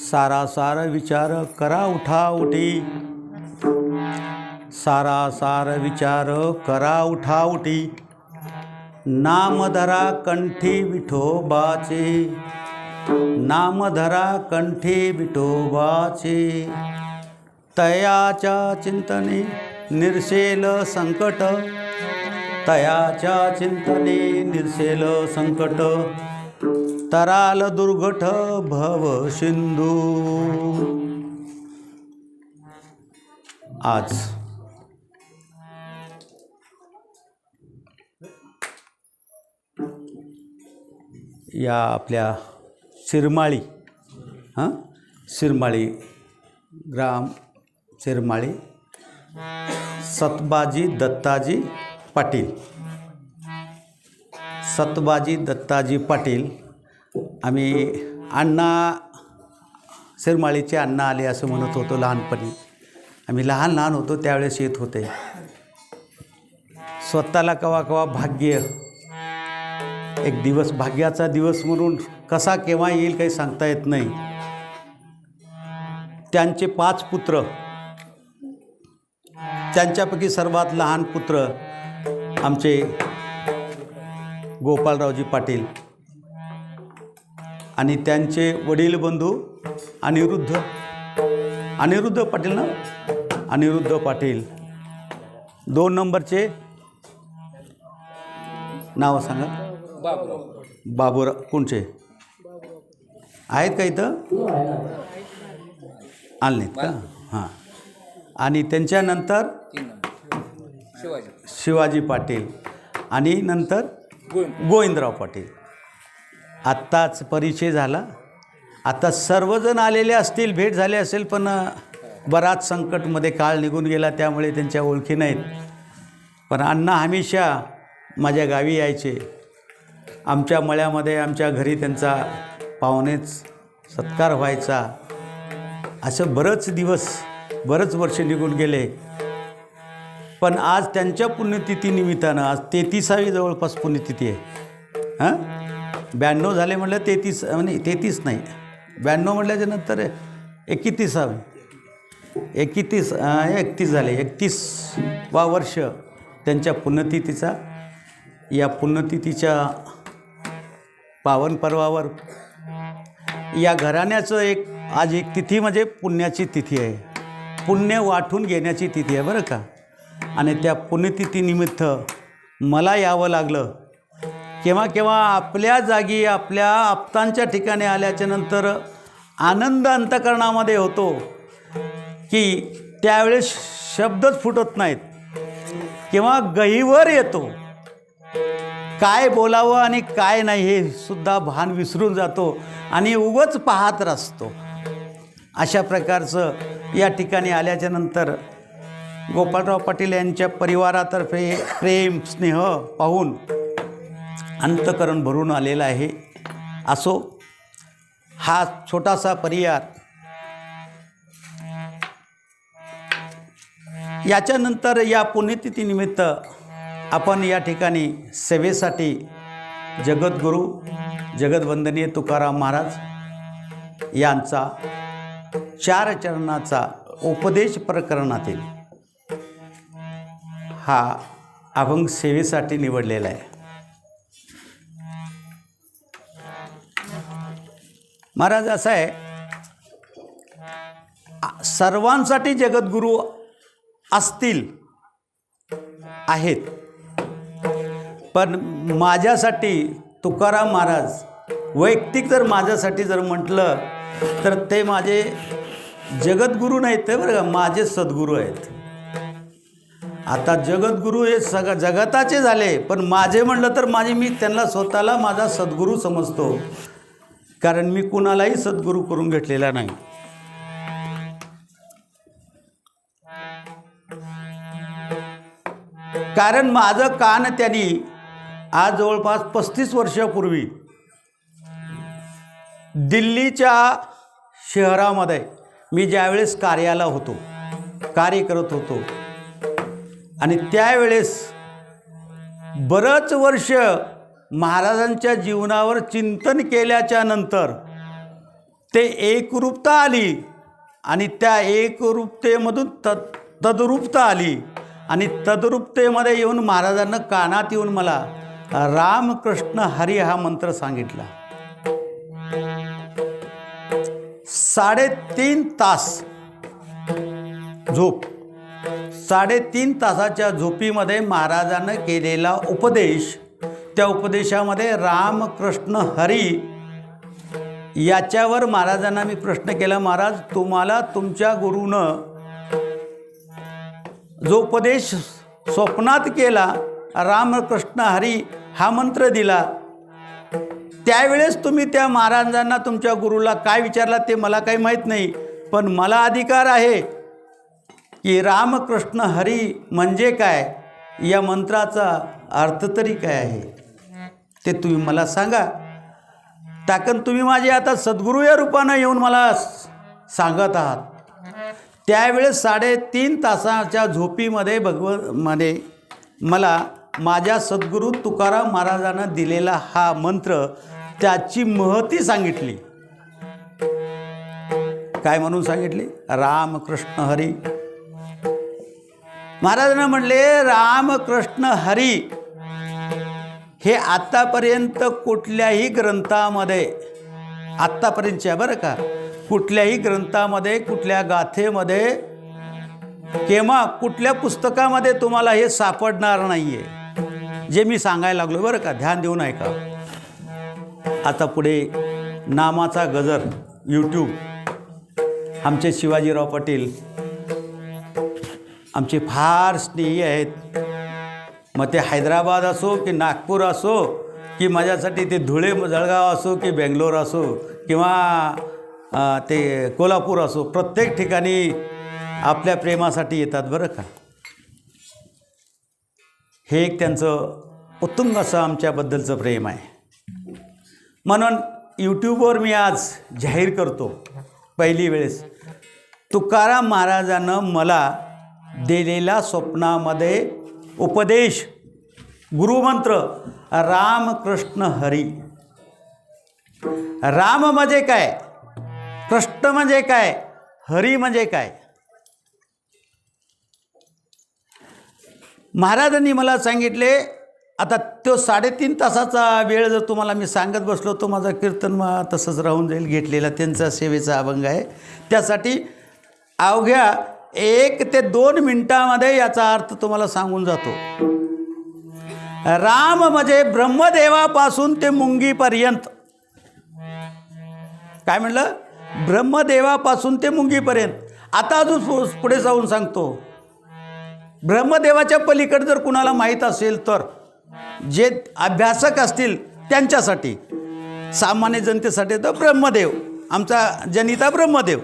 सारा सार विचार करा उठा उठी, सारा सार विचार करा उठा उठी, नाम धरा कंठी विठोबाचे, नाम धरा कंठी विठोबाचे, तयाच्या चिंतने निरसेल संकट, तयाच्या चिंतने निरसेल संकट, तराल दुर्घट भव सिंधू। आज या आपल्या शिरमाळी शिरमाळी ग्राम शिरमाळी सतबाजी दत्ताजी पाटील, सतबाजी दत्ताजी पाटील, आम्ही अण्णा शिरमाळीचे अण्णा आले असं म्हणत होतो लहानपणी। आम्ही लहान लहान होतो त्यावेळेस येत होते। स्वतःला कवा कवा भाग्य, एक दिवस भाग्याचा दिवस म्हणून कसा केव्हा येईल काही सांगता येत नाही। त्यांचे 5 पुत्र, त्यांच्यापैकी सर्वात लहान पुत्र आमचे गोपालरावजी पाटील आणि त्यांचे वडील बंधू अनिरुद्ध पाटील ना, अनिरुद्ध पाटील। 2 नंबरचे नाव सांगा। बाबूराव कोणचे आहेत का इथं? आले नाहीत का? हां। आणि त्यांच्यानंतर शिवाजी पाटील आणि नंतर गोविंदराव पाटील। आत्ताच परिचय झाला। आता सर्वजण आलेले असतील, भेट झाले असेल, पण बराच संकटमध्ये काळ निघून गेला त्यामुळे त्यांच्या ओळखी नाहीत। पण अण्णा हमेशा माझ्या गावी यायचे, आमच्या मळ्यामध्ये आमच्या घरी त्यांचा पाहुणेच सत्कार व्हायचा। असं बरंच दिवस बरंच वर्ष निघून गेले, पण आज त्यांच्या पुण्यतिथी निमित्तानं आज 33वी जवळपास पुण्यतिथी आहे। 92 झाले म्हटलं 33 म्हणजे 33 नाही 92 म्हटल्याच्या नंतर 31 झाले, 31वा वर्ष त्यांच्या पुण्यतिथीचा। या पुण्यतिथीच्या पावन पर्वावर या घराण्याचं आज एक तिथी म्हणजे पुण्याची तिथी आहे, पुण्य वाटून घेण्याची तिथी आहे बरं का। आणि त्या पुण्यतिथीनिमित्त मला यावं लागलं। केव्हा केव्हा आपल्या जागी आपल्या आप्तांच्या ठिकाणी आल्याच्या नंतर आनंद अंतकरणामध्ये होतो की त्यावेळेस शब्दच फुटत नाहीत, किंवा गहिवर येतो, काय बोलावं आणि काय नाही हे सुद्धा भान विसरून जातो आणि उगाच पाहत असतो। अशा प्रकारचं या ठिकाणी आल्याच्या नंतर गोपालराव पाटील यांच्या परिवारातर्फे प्रेम स्नेह पाहून अंतकरण भरून आलेलं आहे। असो, हा छोटासा परिवार याच्यानंतर या पुण्यतिथीनिमित्त आपण या ठिकाणी सेवेसाठी जगद्गुरू जगदवंदनीय तुकाराम महाराज यांचा 4 चरणाचा उपदेश प्रकरणातील हा अभंग सेवेसाठी निवडलेला आहे। महाराज असं आहे, सर्वांसाठी जगद्गुरू असतील आहेत, पण माझ्यासाठी तुकाराम महाराज वैयक्तिक जर माझ्यासाठी जर म्हटलं तर ते माझे जगद्गुरू नाहीत ते बरं का, माझे सद्गुरू आहेत। आता जगद्गुरू हे जगताचे झाले, पण माझे म्हटलं तर मी त्यांना स्वतःला माझा सद्गुरू समजतो, कारण मी कुणालाही सद्गुरू करून घेतलेला नाही। कारण माझं कान त्यांनी आज जवळपास 35 वर्षापूर्वी दिल्लीच्या शहरामध्ये मी ज्यावेळेस कार्याला होतो, कार्य करत होतो, आणि त्यावेळेस बरंच वर्ष महाराजांच्या जीवनावर चिंतन केल्याच्या नंतर ते एकरूपता आली आणि त्या एकरूपतेमधून तद्रूपता आली आणि तद्रूपतेमध्ये येऊन महाराजांना कानात येऊन मला रामकृष्ण हरी हा मंत्र सांगितला. 3.5 तास झोप, 3.5 तासाच्या झोपीमध्ये महाराजांना केलेला उपदेश, त्या उपदेशामध्ये रामकृष्ण हरी याच्यावर महाराजांना मी प्रश्न केला, महाराज तुम्हाला तुमच्या गुरुनं जो उपदेश स्वप्नात केला, रामकृष्ण हरी हा मंत्र दिला, त्यावेळेस तुम्ही त्या महाराजांना तुमच्या गुरुला काय विचारला ते मला काही माहीत नाही, पण मला अधिकार आहे की रामकृष्ण हरी म्हणजे काय, या मंत्राचा अर्थ तरी काय आहे ते तुम्ही मला सांगा. टाकन तुम्ही माझे आता सद्गुरू या रूपानं येऊन मला सांगत आहात. त्यावेळेस 3.5 तासाच्या झोपीमध्ये मध्ये मला माझ्या सद्गुरू तुकाराम महाराजांना दिलेला हा मंत्र, त्याची महती सांगितली. काय म्हणून सांगितली? रामकृष्ण हरी. महाराजांना म्हणले रामकृष्ण हरी हे आत्तापर्यंत कुठल्याही ग्रंथामध्ये, आत्तापर्यंतच्या बरं का, कुठल्याही ग्रंथामध्ये, कुठल्या गाथेमध्ये किंवा कुठल्या पुस्तकामध्ये तुम्हाला हे सापडणार नाही आहे जे मी सांगायला लागलो बरं का. ध्यान देऊन ऐका. आता पुढे नामाचा गजर यूट्यूब, आमचे शिवाजीराव पाटील आमचे फार स्नेही आहेत. मग ते हैदराबाद असो की नागपूर असो की माझ्यासाठी ते धुळे जळगाव असो की बेंगलोर असो किंवा ते कोल्हापूर असो, प्रत्येक ठिकाणी आपल्या प्रेमासाठी येतात बरं का. हे एक त्यांचं उत्तुंग असं आमच्याबद्दलचं प्रेम आहे. म्हणून यूट्यूबवर मी आज जाहीर करतो, पहिली वेळेस तुकाराम महाराजानं मला दिलेला स्वप्नामध्ये उपदेश, गुरुमंत्र रामकृष्ण हरी. राम म्हणजे काय, कृष्ण म्हणजे काय, हरी म्हणजे काय. महाराजांनी मला सांगितले. आता तो 3.5 तासाचा वेळ जर तुम्हाला मी सांगत बसलो तो माझा कीर्तन मग तसंच राहून जाईल. घेतलेला त्यांचा सेवेचा अभंग आहे. त्यासाठी अवघ्या 1 ते 2 मिनिटामध्ये याचा अर्थ तुम्हाला सांगून जातो. राम म्हणजे ब्रह्मदेवापासून ते मुंगीपर्यंत. काय म्हणलं? ब्रह्मदेवापासून ते मुंगीपर्यंत. आता अजून पुढे जाऊन सांगतो. ब्रह्मदेवाच्या पलीकडे जर कुणाला माहीत असेल तर जे अभ्यासक असतील त्यांच्यासाठी, सामान्य जनतेसाठी तर ब्रह्मदेव, आमचा जनिता ब्रह्मदेव,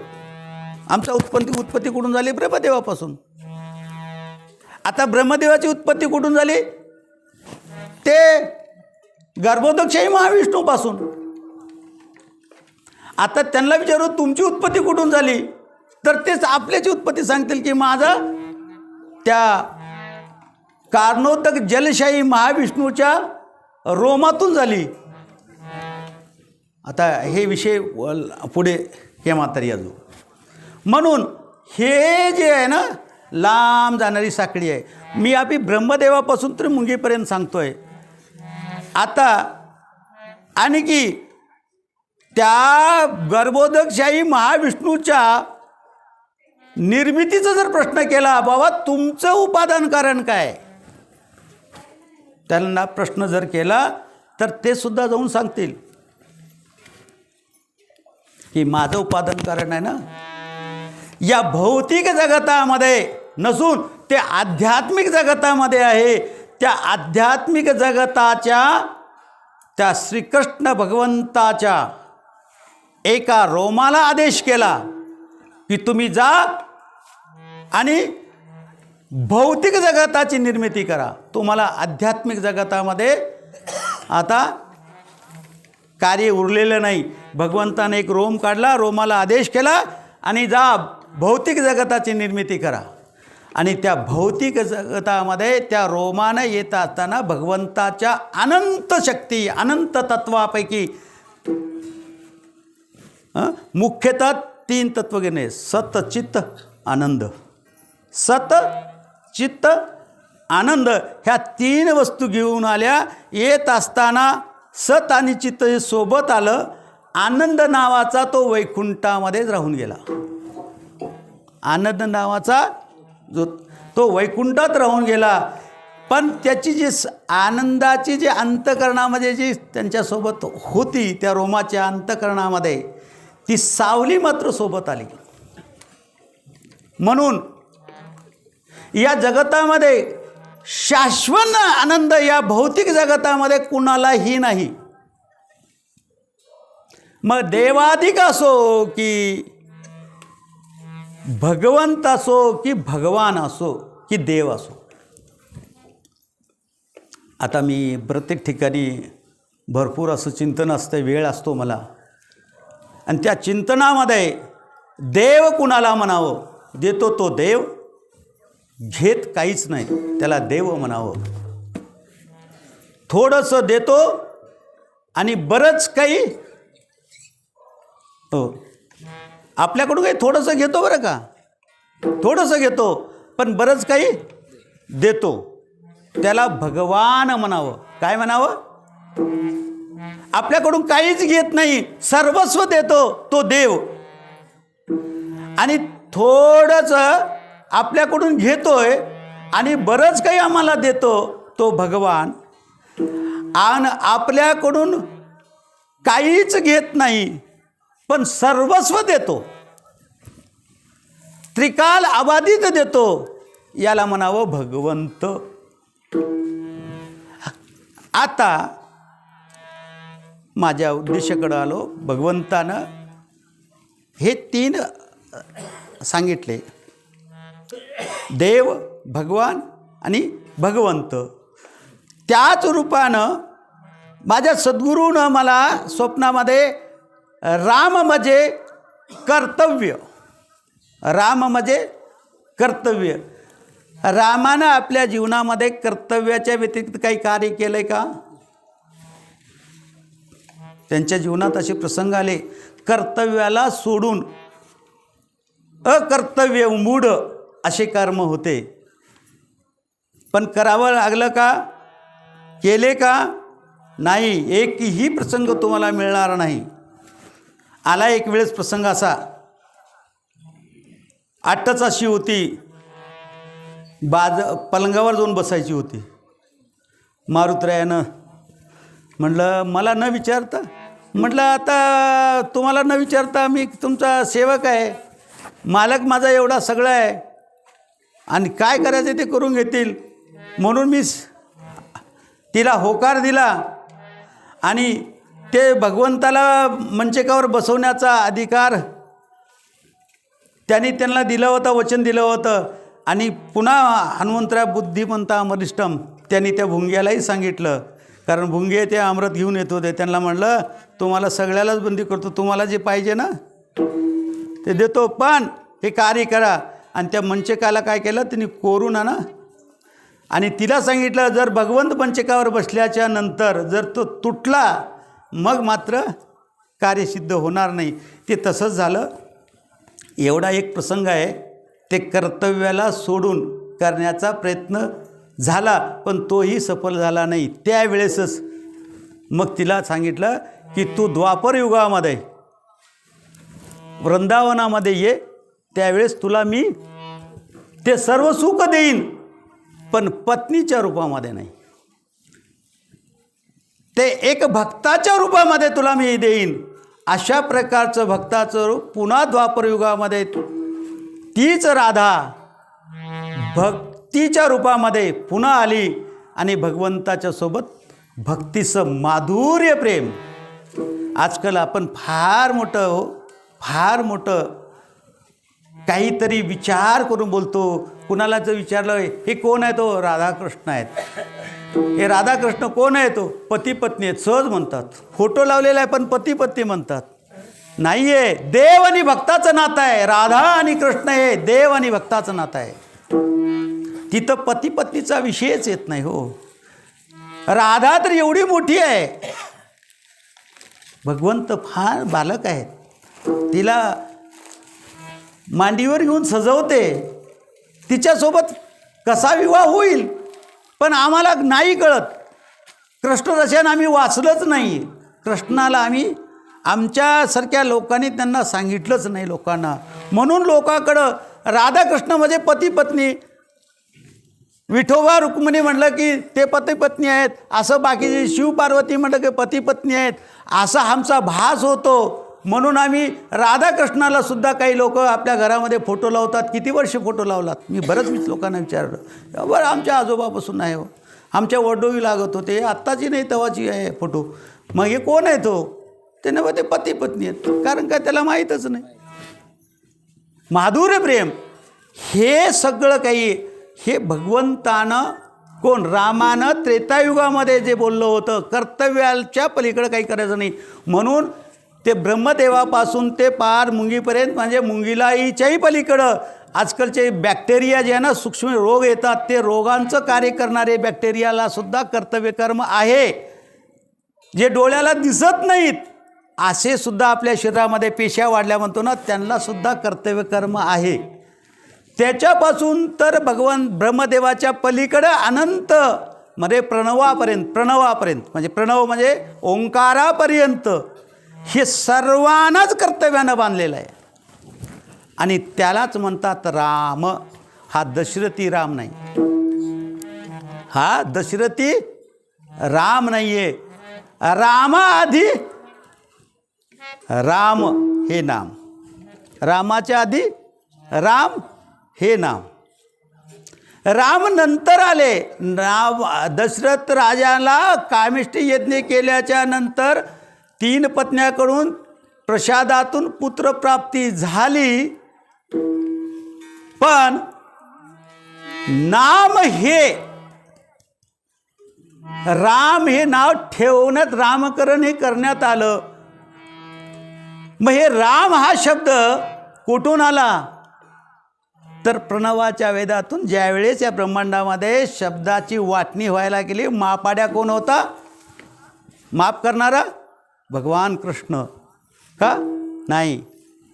आमचा उत्पत्ती कुठून झाली? ब्रह्मदेवापासून. आता ब्रह्मदेवाची उत्पत्ती कुठून झाली? ते गर्भोदकशाही महाविष्णूपासून. आता त्यांना विचारू तुमची उत्पत्ती कुठून झाली, तर तेच आपल्याची उत्पत्ती सांगतील की माझा त्या कारणोदक जलशाही महाविष्णूच्या रोमातून झाली. आता हे विषय पुढे केव्हा तरी अजून. म्हणून हे जे आहे ना, लांब जाणारी साखळी आहे. मी आपली ब्रह्मदेवापासून तर मुंगीपर्यंत सांगतोय. आता आणखी त्या गर्भोदकशाही महाविष्णूच्या निर्मितीचा जर प्रश्न केला, बाबा तुमचं उपादान कारण काय, त्यांना प्रश्न जर केला तर ते सुद्धा जाऊन सांगतील की माझं उपादान कारण आहे ना या भौतिक जगतामध्ये नसून ते आध्यात्मिक जगतामध्ये आहे. त्या आध्यात्मिक जगताच्या त्या श्रीकृष्ण भगवंताच्या एका रोमाला आदेश केला की तुम्ही जा आणि भौतिक जगताची निर्मिती करा. तुम्हाला आध्यात्मिक जगतामध्ये आता कार्य उरलेलं नाही. भगवंताने एक रोम काढला, रोमाला आदेश केला आणि जा भौतिक जगताची निर्मिती करा. आणि त्या भौतिक जगतामध्ये त्या रोमानं येत असताना भगवंताच्या अनंत शक्ती, अनंत तत्वापैकी मुख्यतः 3 तत्वज्ञाने: सत, चित्त, आनंद. सत, चित्त, आनंद ह्या 3 वस्तू घेऊन आल्या. येत असताना सत आणि चित्त हे सोबत आलं. आनंद नावाचा तो वैकुंठामध्येच राहून गेला. आनंद नावाचा जो तो वैकुंठात राहून गेला. पण त्याची जी आनंदाची जी अंतःकरणामध्ये जी त्यांच्यासोबत होती, त्या रोमाच्या अंतःकरणामध्ये ती सावली मात्र सोबत आली. म्हणून या जगतामध्ये शाश्वत आनंद या भौतिक जगतामध्ये कुणालाही नाही. मग देवाधिक असो की भगवंत असो की भगवान असो की देव असो. आता मी प्रत्येक ठिकाणी भरपूर असं चिंतन असतं, वेळ असतो मला, आणि त्या चिंतनामध्ये देव कुणाला म्हणावं, देतो तो देव, घेत काहीच नाही त्याला देव म्हणावं. थोडंसं देतो आणि बरंच काही आपल्याकडून काही थोडंसं घेतो, बरं का, थोडंसं घेतो पण बरंच काही देतो, त्याला भगवान म्हणावं. काय म्हणावं? आपल्याकडून काहीच घेत नाही, सर्वस्व देतो तो देव, आणि थोडंसं आपल्याकडून घेतोय आणि बरंच काही आम्हाला देतो तो भगवान. आणि आपल्याकडून काहीच घेत नाही पण सर्वस्व देतो, त्रिकाल अबाधित देतो, याला म्हणावं भगवंत. आता माझ्या उद्देशाकडे आलो. भगवंतानं हे 3 सांगितले: देव, भगवान आणि भगवंत. त्याच रूपानं माझ्या सद्गुरूनं मला स्वप्नामध्ये राम म्हणजे कर्तव्य, राम म्हणजे कर्तव्य, रामानं आपल्या जीवनामध्ये कर्तव्याच्या व्यतिरिक्त काही कार्य केलं आहे का? त्यांच्या जीवनात असे प्रसंग आले, कर्तव्याला सोडून अकर्तव्य मूढ असे कर्म होते, पण करावं लागलं का? केले का? नाही. एकही प्रसंग तुम्हाला मिळणार नाही. आला एक वेळेस प्रसंग असा, आटच अशी होती, पलंगावर जाऊन बसायची होती. मारुतरायानं म्हटलं मला न विचारता, म्हटलं आता तुम्हाला न विचारता मी तुमचा सेवक आहे, मालक माझा एवढा सगळा आहे आणि काय करायचं ते करून घेतील, म्हणून मी तिला होकार दिला आणि ते भगवंताला मंचकावर बसवण्याचा अधिकार त्यांना दिलं होतं, वचन दिलं होतं. आणि पुन्हा हनुमंतराय बुद्धिमंता अमरिष्टम त्यांनी त्या भुंग्यालाही सांगितलं, कारण भुंगे ते अमृत घेऊन येत होते. त्यांना म्हणलं तुम्हाला सगळ्यालाच बंदी करतो, तुम्हाला जे पाहिजे ना ते देतो, पण हे कार्य करा. आणि त्या मंचकाला काय केलं त्यांनी कोरून आणा, आणि तिला सांगितलं जर भगवंत मंचकावर बसल्याच्या नंतर जर तो तुटला मग मात्र कार्यसिद्ध होणार नाही. ते तसंच झालं. एवढा एक प्रसंग आहे, ते कर्तव्याला सोडून करण्याचा प्रयत्न झाला पण तोही सफल झाला नाही. त्यावेळेसच मग तिला सांगितलं की तू द्वापर युगामध्ये वृंदावनामध्ये ये, त्यावेळेस तुला मी ते सर्व सुख देईन, पण पत्नीच्या रूपामध्ये नाही, ते एक भक्ताच्या रूपामध्ये तुला मी देईन. अशा प्रकारचं भक्ताचं रूप पुन्हा द्वापर युगामध्ये तीच राधा भक्तीच्या रूपामध्ये पुन्हा आली आणि भगवंताच्या सोबत भक्तीचं माधुर्य प्रेम. आजकाल आपण फार मोठं काहीतरी विचार करून बोलतो. कुणाला जर विचारलं हे कोण आहे, तो राधाकृष्ण आहेत. हे राधाकृष्ण कोण आहे, तो पती पत्नी आहेत, सहज म्हणतात. फोटो लावलेला आहे पण पती पत्नी म्हणतात. नाही आहे, देव आणि भक्ताचं नातं आहे. राधा आणि कृष्ण हे देव आणि भक्ताचं नातं आहे. तिथं पती पत्नीचा विषयच येत नाही हो. राधा तर एवढी मोठी आहे, भगवंत फार बालक आहेत, तिला मांडीवर घेऊन सजवते, तिच्यासोबत कसा विवाह होईल पण आम्हाला नाही कळत. कृष्णरसायन आम्ही वाचलंच नाही, कृष्णाला आम्ही आमच्यासारख्या लोकांनी त्यांना सांगितलंच नाही लोकांना. म्हणून लोकांकडं राधाकृष्ण म्हणजे पती पत्नी, विठोबा रुक्मिणी म्हटलं की ते पती पत्नी आहेत, असं बाकीचे शिवपार्वती म्हटलं की पती पत्नी आहेत, असा आमचा भास होतो. म्हणून आम्ही राधाकृष्णाला सुद्धा काही लोक आपल्या घरामध्ये फोटो लावतात. किती वर्ष फोटो लावलात? मी बरंच लोकांना विचारलं. बरं आमच्या आजोबापासून आहे हो, आमच्या वडोई लागत होते, आत्ताची नाही तेव्हाची आहे फोटो. मग हे कोण आहे तो? ते नव्हे, ते पती पत्नी आहेत. कारण काय त्याला माहीतच नाही. माधुर्य प्रेम हे सगळं काही हे भगवंतानं कोण रामानं त्रेतायुगामध्ये जे बोललं होतं, कर्तव्याच्या पलीकडं काही करायचं नाही. म्हणून ते ब्रह्मदेवापासून ते पार मुंगीपर्यंत म्हणजे मुंगीलाईच्याही पलीकडं आजकालचे बॅक्टेरिया जे आहे ना, सूक्ष्म रोग येतात, ते रोगांचं कार्य करणारे बॅक्टेरियाला सुद्धा कर्तव्यकर्म आहे. जे डोळ्याला दिसत नाहीत असे सुद्धा आपल्या शरीरामध्ये पेश्या वाढल्या म्हणतो ना, त्यांना सुद्धा कर्तव्यकर्म आहे. त्याच्यापासून तर भगवान ब्रह्मदेवाच्या पलीकडं अनंत म्हणजे प्रणवापर्यंत म्हणजे प्रणव म्हणजे ओंकारापर्यंत हे सर्वांनाच कर्तव्यानं बांधलेलं आहे. आणि त्यालाच म्हणतात राम. हा दशरथी राम नाही, हा दशरथी राम नाही आहे. रामाआधी राम हे नाम, रामाच्या आधी राम हे नाम. राम नंतर आले. दशरथ राजाला कामिष्ठी यज्ञ केल्याच्या नंतर 3 पत्न्याकडून प्रसादातून पुत्रप्राप्ती झाली, पण नाम हे राम हे नाव ठेवण्यात रामकरण हे करण्यात आलं. मग हे राम हा शब्द कुठून आला? तर प्रणवाच्या वेदातून. ज्यावेळेस या ब्रह्मांडामध्ये शब्दाची वाटणी व्हायला गेली, मापाड्या कोण होता? माफ करणारा भगवान कृष्ण का? नाही.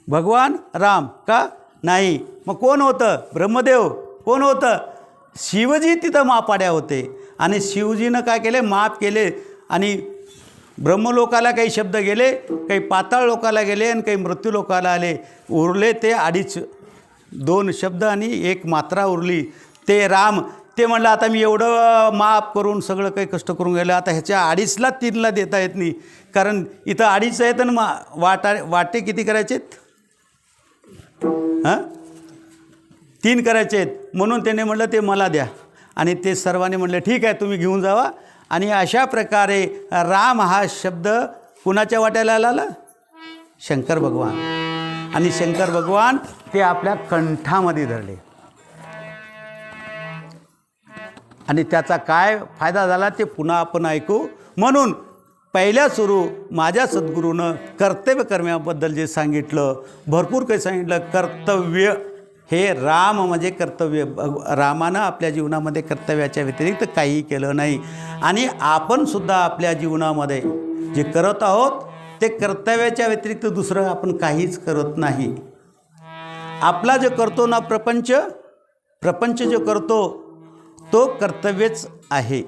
भगवान राम का? नाही. मग कोण होतं? ब्रह्मदेव. कोण होतं? शिवजी. तिथं मापाड्या होते. आणि शिवजीनं काय केले? माफ केले. आणि ब्रह्मलोकाला काही शब्द गेले, काही पाताळ लोकाला गेले आणि काही मृत्यू लोकाला आले. उरले ते 2.5 शब्द आणि 1 मात्रा उरली, ते राम. ते म्हणलं आता मी एवढं माफ करून सगळं काही कष्ट करून गेलं, आता ह्याच्या 2.5ला 3ला देता येत नाही. कारण इथं 2.5 आहेत आणि वाटे किती करायचे आहेत? 3 करायचे आहेत. म्हणून त्याने म्हटलं ते मला द्या. आणि ते सर्वांनी म्हटलं ठीक आहे तुम्ही घेऊन जावा. आणि अशा प्रकारे राम हा शब्द कुणाच्या वाट्याला आला? शंकर भगवान. आणि शंकर भगवान ते आपल्या कंठामध्ये धरले. आणि त्याचा काय फायदा झाला ते पुन्हा आपण ऐकू. म्हणून पहिल्या सुरू माझ्या सद्गुरूनं कर्तव्य कर्म्याबद्दल जे सांगितलं, भरपूर काही सांगितलं. कर्तव्य हे राम म्हणजे कर्तव्य. रामानं आपल्या जीवनामध्ये कर्तव्याच्या व्यतिरिक्त काहीही केलं नाही. आणि आपण सुद्धा आपल्या जीवनामध्ये जे करत आहोत ते कर्तव्याच्या व्यतिरिक्त दुसरं आपण काहीच करत नाही. आपला जे करतो ना प्रपंच जो करतो तो कर्तव्यच आहे.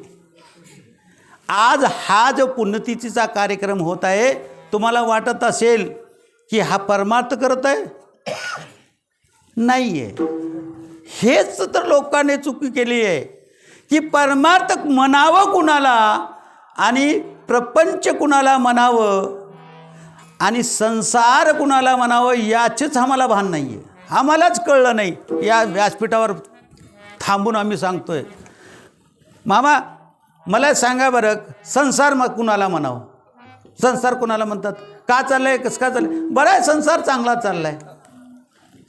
आज हा जो पुण्यतिथीचा कार्यक्रम होत आहे, तुम्हाला वाटत असेल की हा परमार्थ करत आहे? नाही आहे. हेच तर लोकांनी चुकी केली आहे की परमार्थ म्हणावं कुणाला आणि प्रपंच कुणाला म्हणावं आणि संसार कुणाला म्हणावं याचेच आम्हाला भान नाही आहे. आम्हालाच कळलं नाही. या व्यासपीठावर थांबून आम्ही सांगतोय. मामा मला सांगा बरं, संसार मग कुणाला म्हणावं? संसार कुणाला म्हणतात? का चाललं आहे? कसं का चाललं आहे? बरं आहे, संसार चांगला चालला आहे.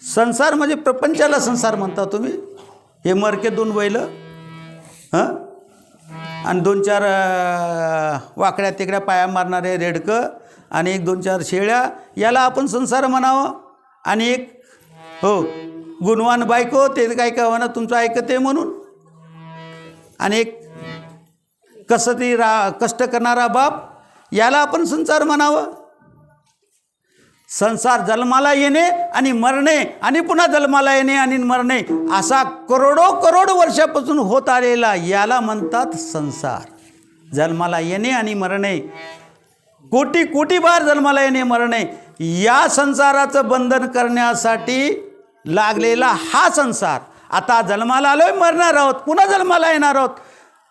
संसार म्हणजे प्रपंचाला संसार म्हणता तुम्ही. हे मरके 2 बैल आणि 2-4 वाकड्या तिकड्या पाया मारणारे रेडकं आणि 1-2-4 शेळ्या, याला आपण संसार म्हणावं. आणि एक गुणवान बायको, ते काय म्हणा तुमचं ऐकते म्हणून आणि एक कसं ती कष्ट करणारा बाप, याला आपण संसार म्हणावं. संसार जन्माला येणे आणि मरणे आणि पुन्हा जन्माला येणे आणि मरणे असा करोड वर्षापासून होत आलेला याला म्हणतात संसार. जन्माला येणे आणि मरणे, कोटी बार जन्माला येणे मरणे, या संसाराचं बंधन करण्यासाठी लागलेला हा संसार. आता जन्माला आलोय, मरणार आहोत, पुन्हा जन्माला येणार आहोत.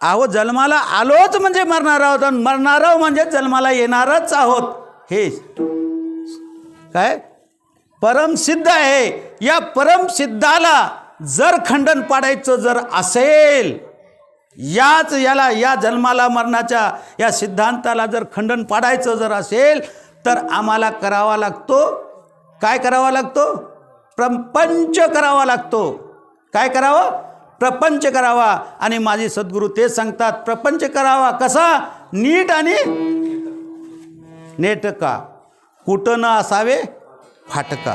अहो, जन्माला आलोच म्हणजे मरणार आहोत, आणि मरणार आहोत म्हणजे जन्माला येणारच आहोत. हे काय परमसिद्ध आहे. या परमसिद्धाला जर खंडन पाडायचं जर असेल, या जन्माला मरणाच्या या सिद्धांताला जर खंडन पाडायचं जर असेल, तर आम्हाला करावा लागतो, काय करावा लागतो? प्रपंच करावा लागतो. काय करावं? प्रपंच करावा. आणि माझे सद्गुरू तेच सांगतात, प्रपंच करावा कसा? नीट आणि नेटका, कुठं न असावे फाटका.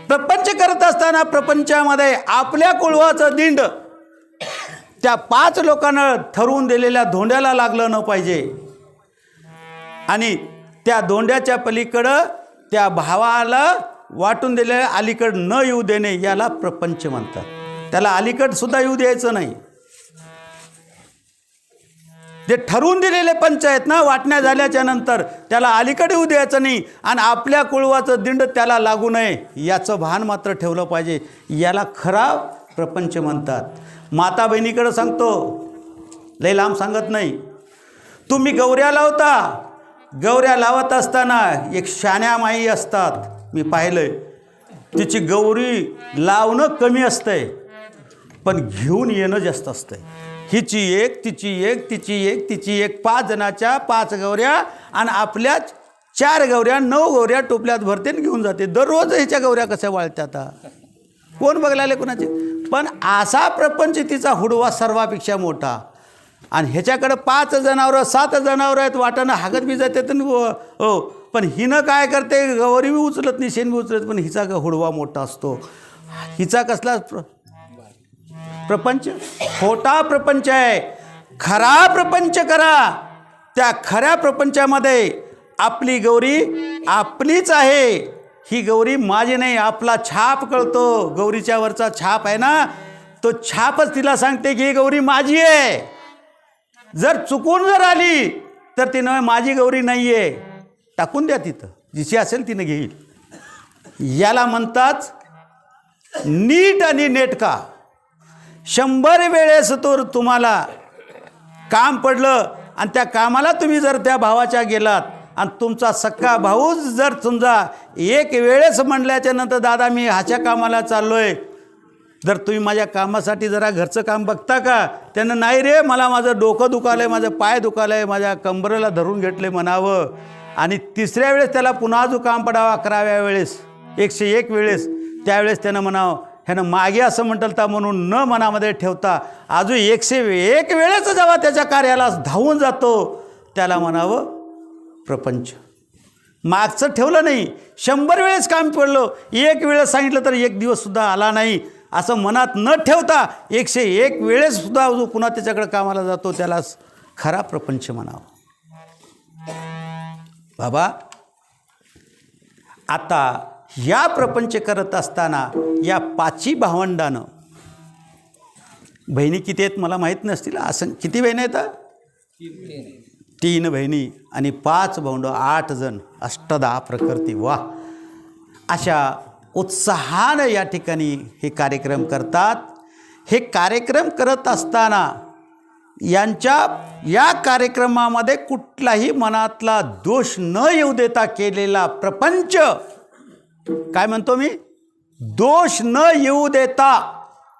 प्रपंच करत असताना प्रपंचामध्ये आपल्या कुळवाचं दिंड त्या 5 लोकांना ठरवून दिलेल्या धोंड्याला लागलं न पाहिजे, आणि त्या धोंड्याच्या पलीकडं त्या भावाला वाटून दिलेल्या अलीकड न येऊ देणे, याला प्रपंच म्हणतात. त्याला अलीकड सुद्धा येऊ द्यायचं नाही. जे ठरवून दिलेले पंच आहेत ना, वाटण्या झाल्याच्या नंतर त्याला अलीकडे येऊ द्यायचं नाही, आणि आपल्या कुळवाचं दिंड त्याला लागू नये याचं भान मात्र ठेवलं पाहिजे. याला खरा प्रपंच म्हणतात. माता बहिणीकडे सांगतो, लई लांब सांगत नाही. तुम्ही गौऱ्या लावता, गौऱ्या लावत असताना एक शाण्या माई असतात, मी पाहिलंय. तिची गौरी लावणं कमी असतंय, पण घेऊन येणं जास्त असतंय. हिची एक, तिची एक, तिची एक, तिची एक, 5 जणाच्या 5 गौऱ्या, आणि आपल्या 4 गौऱ्या 9 गौऱ्या टोपल्यात भरते आणि घेऊन जाते. दररोज ह्याच्या गौऱ्या कशा वाळतात, कोण बघलाले कोणाचे? पण असा प्रपंच तिचा हुडवा सर्वापेक्षा मोठा. आणि ह्याच्याकडं 5 जनावरं 7 जनावरं आहेत, वाटानं हागत बी जातात. हो, पण हिनं काय करते? गौरी बी उचलत नाही, शेण बी उचलत, पण हिचा हुडवा मोठा असतो. हिचा कसला प्रपंच? खोटा प्रपंच आहे. खरा प्रपंच करा. त्या खऱ्या प्रपंचामध्ये आपली गौरी आपलीच आहे. ही गौरी माझी नाही. आपला छाप कळतो, गौरीच्या वरचा छाप आहे ना, तो छापच तिला सांगते की ही गौरी माझी आहे. जर चुकून जर आली तर तिनं माझी गौरी नाही आहे, टाकून द्या, तिथं जिची असेल तिनं घेईल. याला म्हणतात नीट आणि नेटका. 100 वेळेस तर तुम्हाला काम पडलं, आणि त्या कामाला तुम्ही जर त्या भावाच्या गेलात, आणि तुमचा सक्का भाऊच जर तुमचा एक वेळेस म्हणल्याच्या नंतर, दादा मी ह्याच्या कामाला चाललो आहे, जर तुम्ही माझ्या कामासाठी जरा घरचं काम बघता का? त्यानं नाही रे, मला माझं डोकं दुखालं आहे, माझं पाय दुखालं आहे, माझ्या कंबरेला धरून घेतले म्हणावं. आणि 3ऱ्या वेळेस त्याला पुन्हा जो काम पडावा, 11व्या वेळेस 101 वेळेस, त्यावेळेस त्यानं म्हणावं, ह्यानं मागे असं म्हटलं म्हणून न मनामध्ये ठेवता अजून 101 वेळेस जेव्हा त्याच्या कार्याला धावून जातो, त्याला म्हणावं प्रपंच. मागचं ठेवलं नाही. 100 वेळेस काम पडलं, 1 वेळेस सांगितलं तर 1 दिवससुद्धा आला नाही, असं मनात न ठेवता 101 वेळेससुद्धा जो पुन्हा त्याच्याकडे कामाला जातो, त्याला खरा प्रपंच म्हणावं. बाबा, आता या प्रपंच करत असताना या 5 भावंडानं, बहिणी किती आहेत मला माहीत नसतील, असं किती बहिणी आहेत? 3 बहिणी आणि 5 भावंड, 8 जण, 8 प्रकृती. वा, अशा उत्साहानं या ठिकाणी हे कार्यक्रम करतात. हे कार्यक्रम करत असताना या कार्यक्रमामध्ये कुठलाही मनातला दोष न येऊ देता केलेला प्रपंच, काय म्हणतो मी? दोष न येऊ देता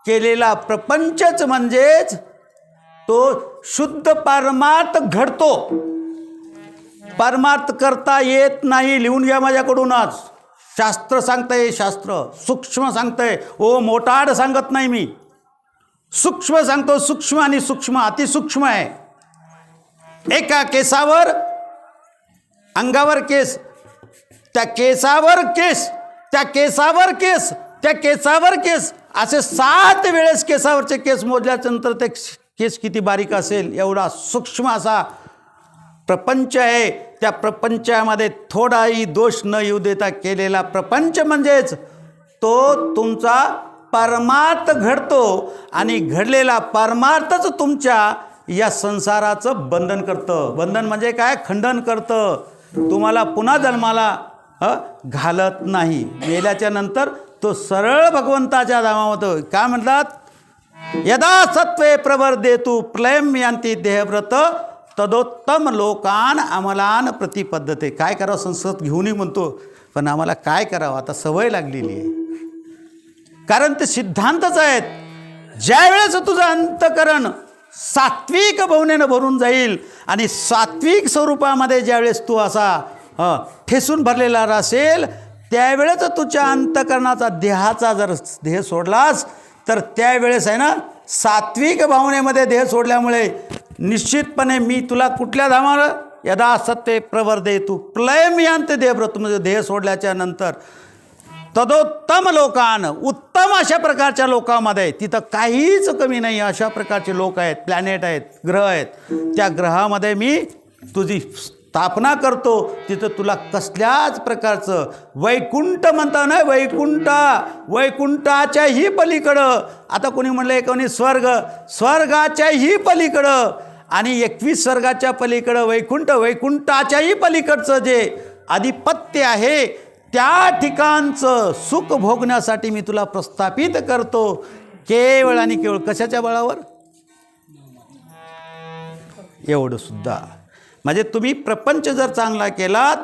केलेला प्रपंचच म्हणजेच तो शुद्ध परमार्थ घडतो. परमार्थ करता येत नाही, लिहून घ्या माझ्याकडूनच. शास्त्र सांगतंय, शास्त्र सूक्ष्म सांगतंय. ओ मोठाड सांगत नाही मी, सूक्ष्म सांगतो. सूक्ष्म आणि सूक्ष्म अतिसूक्ष्म आहे. एका केसावर, अंगावर केस, त्या केसावर केस, त्या केसावर केस, त्या केसावर केस असे 7 वेळेस केसावरचे केस मोजल्यानंतर ते केस किती बारीक असेल एवढा सूक्ष्म असा प्रपंच आहे. त्या प्रपंचामध्ये थोडाही दोष न येऊ देता केलेला प्रपंच म्हणजेच तो तुमचा परमार्थ घडतो आणि घडलेला परमार्थच तुमच्या या संसाराचं बंधन करतं. बंधन म्हणजे काय? खंडन करतं. तुम्हाला पुन्हा जन्माला घालत नाही. मेल्याच्या नंतर तो सरळ भगवंताच्या धामामध्ये काय म्हणतात? यदा सत्वे प्रवर्धेतु प्रलयम यान्ति देहव्रत तदोत्तम लोकान अमलान प्रतिपद्धते. काय करावं? संस्कृत घेऊनही म्हणतो, पण आम्हाला काय करावं आता सवय लागलेली आहे. कारण ते सिद्धांतच आहेत. ज्या वेळेस तुझं अंतकरण सात्विक भावनेनं भरून जाईल आणि सात्विक स्वरूपामध्ये ज्यावेळेस तू असा ठेसून भरलेला असेल, त्यावेळेस तुझ्या अंतकरणाचा देहाचा जर देह सोडलास तर त्यावेळेस आहे ना, सात्विक भावनेमध्ये देह सोडल्यामुळे निश्चितपणे मी तुला कुठल्या धामाला? यदा सत्ते प्रवर्धेतु प्रलयम यान्ति देहव्रत. म्हणजे देह सोडल्याच्या नंतर तदोत्तम लोकान, उत्तम अशा प्रकारच्या लोकांमध्ये, तिथं काहीच कमी नाही अशा प्रकारचे लोक आहेत, प्लॅनेट आहेत, ग्रह आहेत. त्या ग्रहामध्ये मी तुझी स्थापना करतो. तिथं तुला कसल्याच प्रकारचं वैकुंठ म्हणता ना, वैकुंठाच्याही पलीकडं. आता कोणी म्हणलं कोणी स्वर्गाच्याही पलीकडं आणि 21 स्वर्गाच्या पलीकडं वैकुंठाच्याही पलीकडचं जे आधिपत्य आहे त्या ठिकाणचं सुख भोगण्यासाठी मी तुला प्रस्थापित करतो. केवळ आणि केवळ कशाच्या बळावर? एवढं सुद्धा. म्हणजे तुम्ही प्रपंच जर चांगला केलात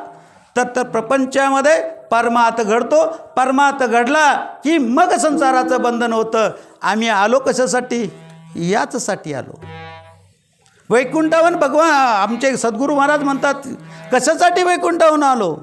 तर प्रपंचामध्ये परमार्थ घडतो. परमार्थ घडला की मग संसाराचं बंधन होतं. आम्ही आलो कशासाठी? याचसाठी आलो. वैकुंठावन भगवान आमचे सद्गुरू महाराज म्हणतात, कशासाठी वैकुंठावन आलो?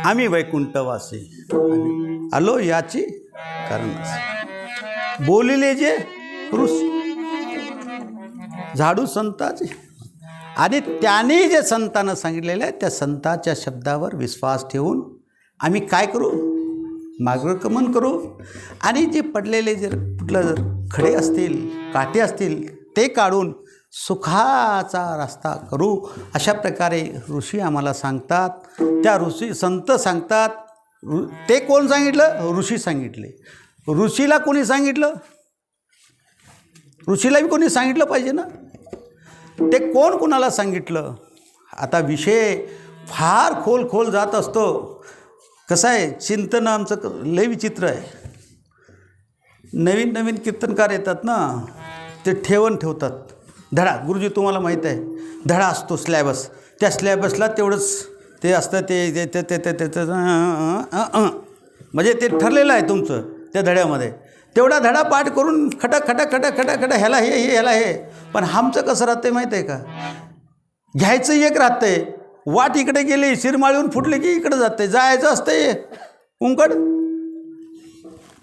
आम्ही वैकुंठवासी आलो याची कारण बोलिले जे ऋषी झाडू संताचे आणि त्यांनी जे संतांना सांगितलेलं आहे त्या संतांच्या शब्दावर विश्वास ठेवून आम्ही काय करू? मार्गक्रमण करू आणि जे पडलेले जर कुठलं जर खडे असतील, काटे असतील ते काढून सुखाचा रस्ता करू. अशा प्रकारे ऋषी आम्हाला सांगतात. त्या ऋषी संत सांगतात. ते कोण सांगितलं? ऋषी सांगितले. ऋषीला कोणी सांगितलं? ऋषीला बी कोणी सांगितलं पाहिजे ना. ते कोण कोणाला सांगितलं? आता विषय फार खोल जात असतो. कसं आहे, चिंतन आमचं लय विचित्र आहे. नवीन कीर्तनकार येतात ना, ते ठेवतात धडा. गुरुजी तुम्हाला माहीत आहे, धडा असतो स्लॅबस. त्या स्लॅबसला तेवढंच ते असतं. ते म्हणजे ते ठरलेलं आहे तुमचं त्या धड्यामध्ये. तेवढा धडा पाठ करून खटा ह्याला हे ह्याला हे. पण आमचं कसं राहतं माहीत आहे का? घ्यायचं एक राहतं आहे वाट इकडे गेली, शिरमाळीहून फुटली की इकडे जाते, जायचं असते कुंकड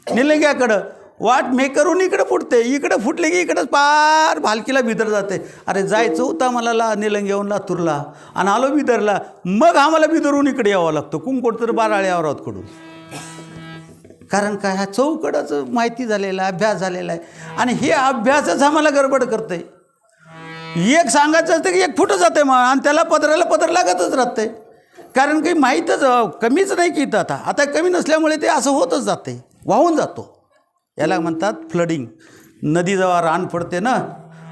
निलंग्याकडं, वाट मेकरून इकडे फुटते, इकडे फुटले की इकडंच पार भालकीला बिदर जाते. अरे जायचं होतं मला निलंग्याहून लातूरला आणि आलो बिदरला, मग आम्हाला बिदरून इकडे यावं लागतं कुंकड तर बाराळ्यावर आहोत कडून. कारण काय, हा चौकडाचं माहिती झालेला आहे, अभ्यास झालेला आहे. आणि हे अभ्यासच आम्हाला गडबड करते. एक सांगायचं असतं की एक फुटं जाते मग, आणि त्याला पदराला पदर लागतच राहते. कारण काही माहीतच कमीच नाही की आता कमी नसल्यामुळे ते असं होतच जाते, वाहून जातो. याला म्हणतात फ्लडिंग. नदी जेव्हा रान पडते ना,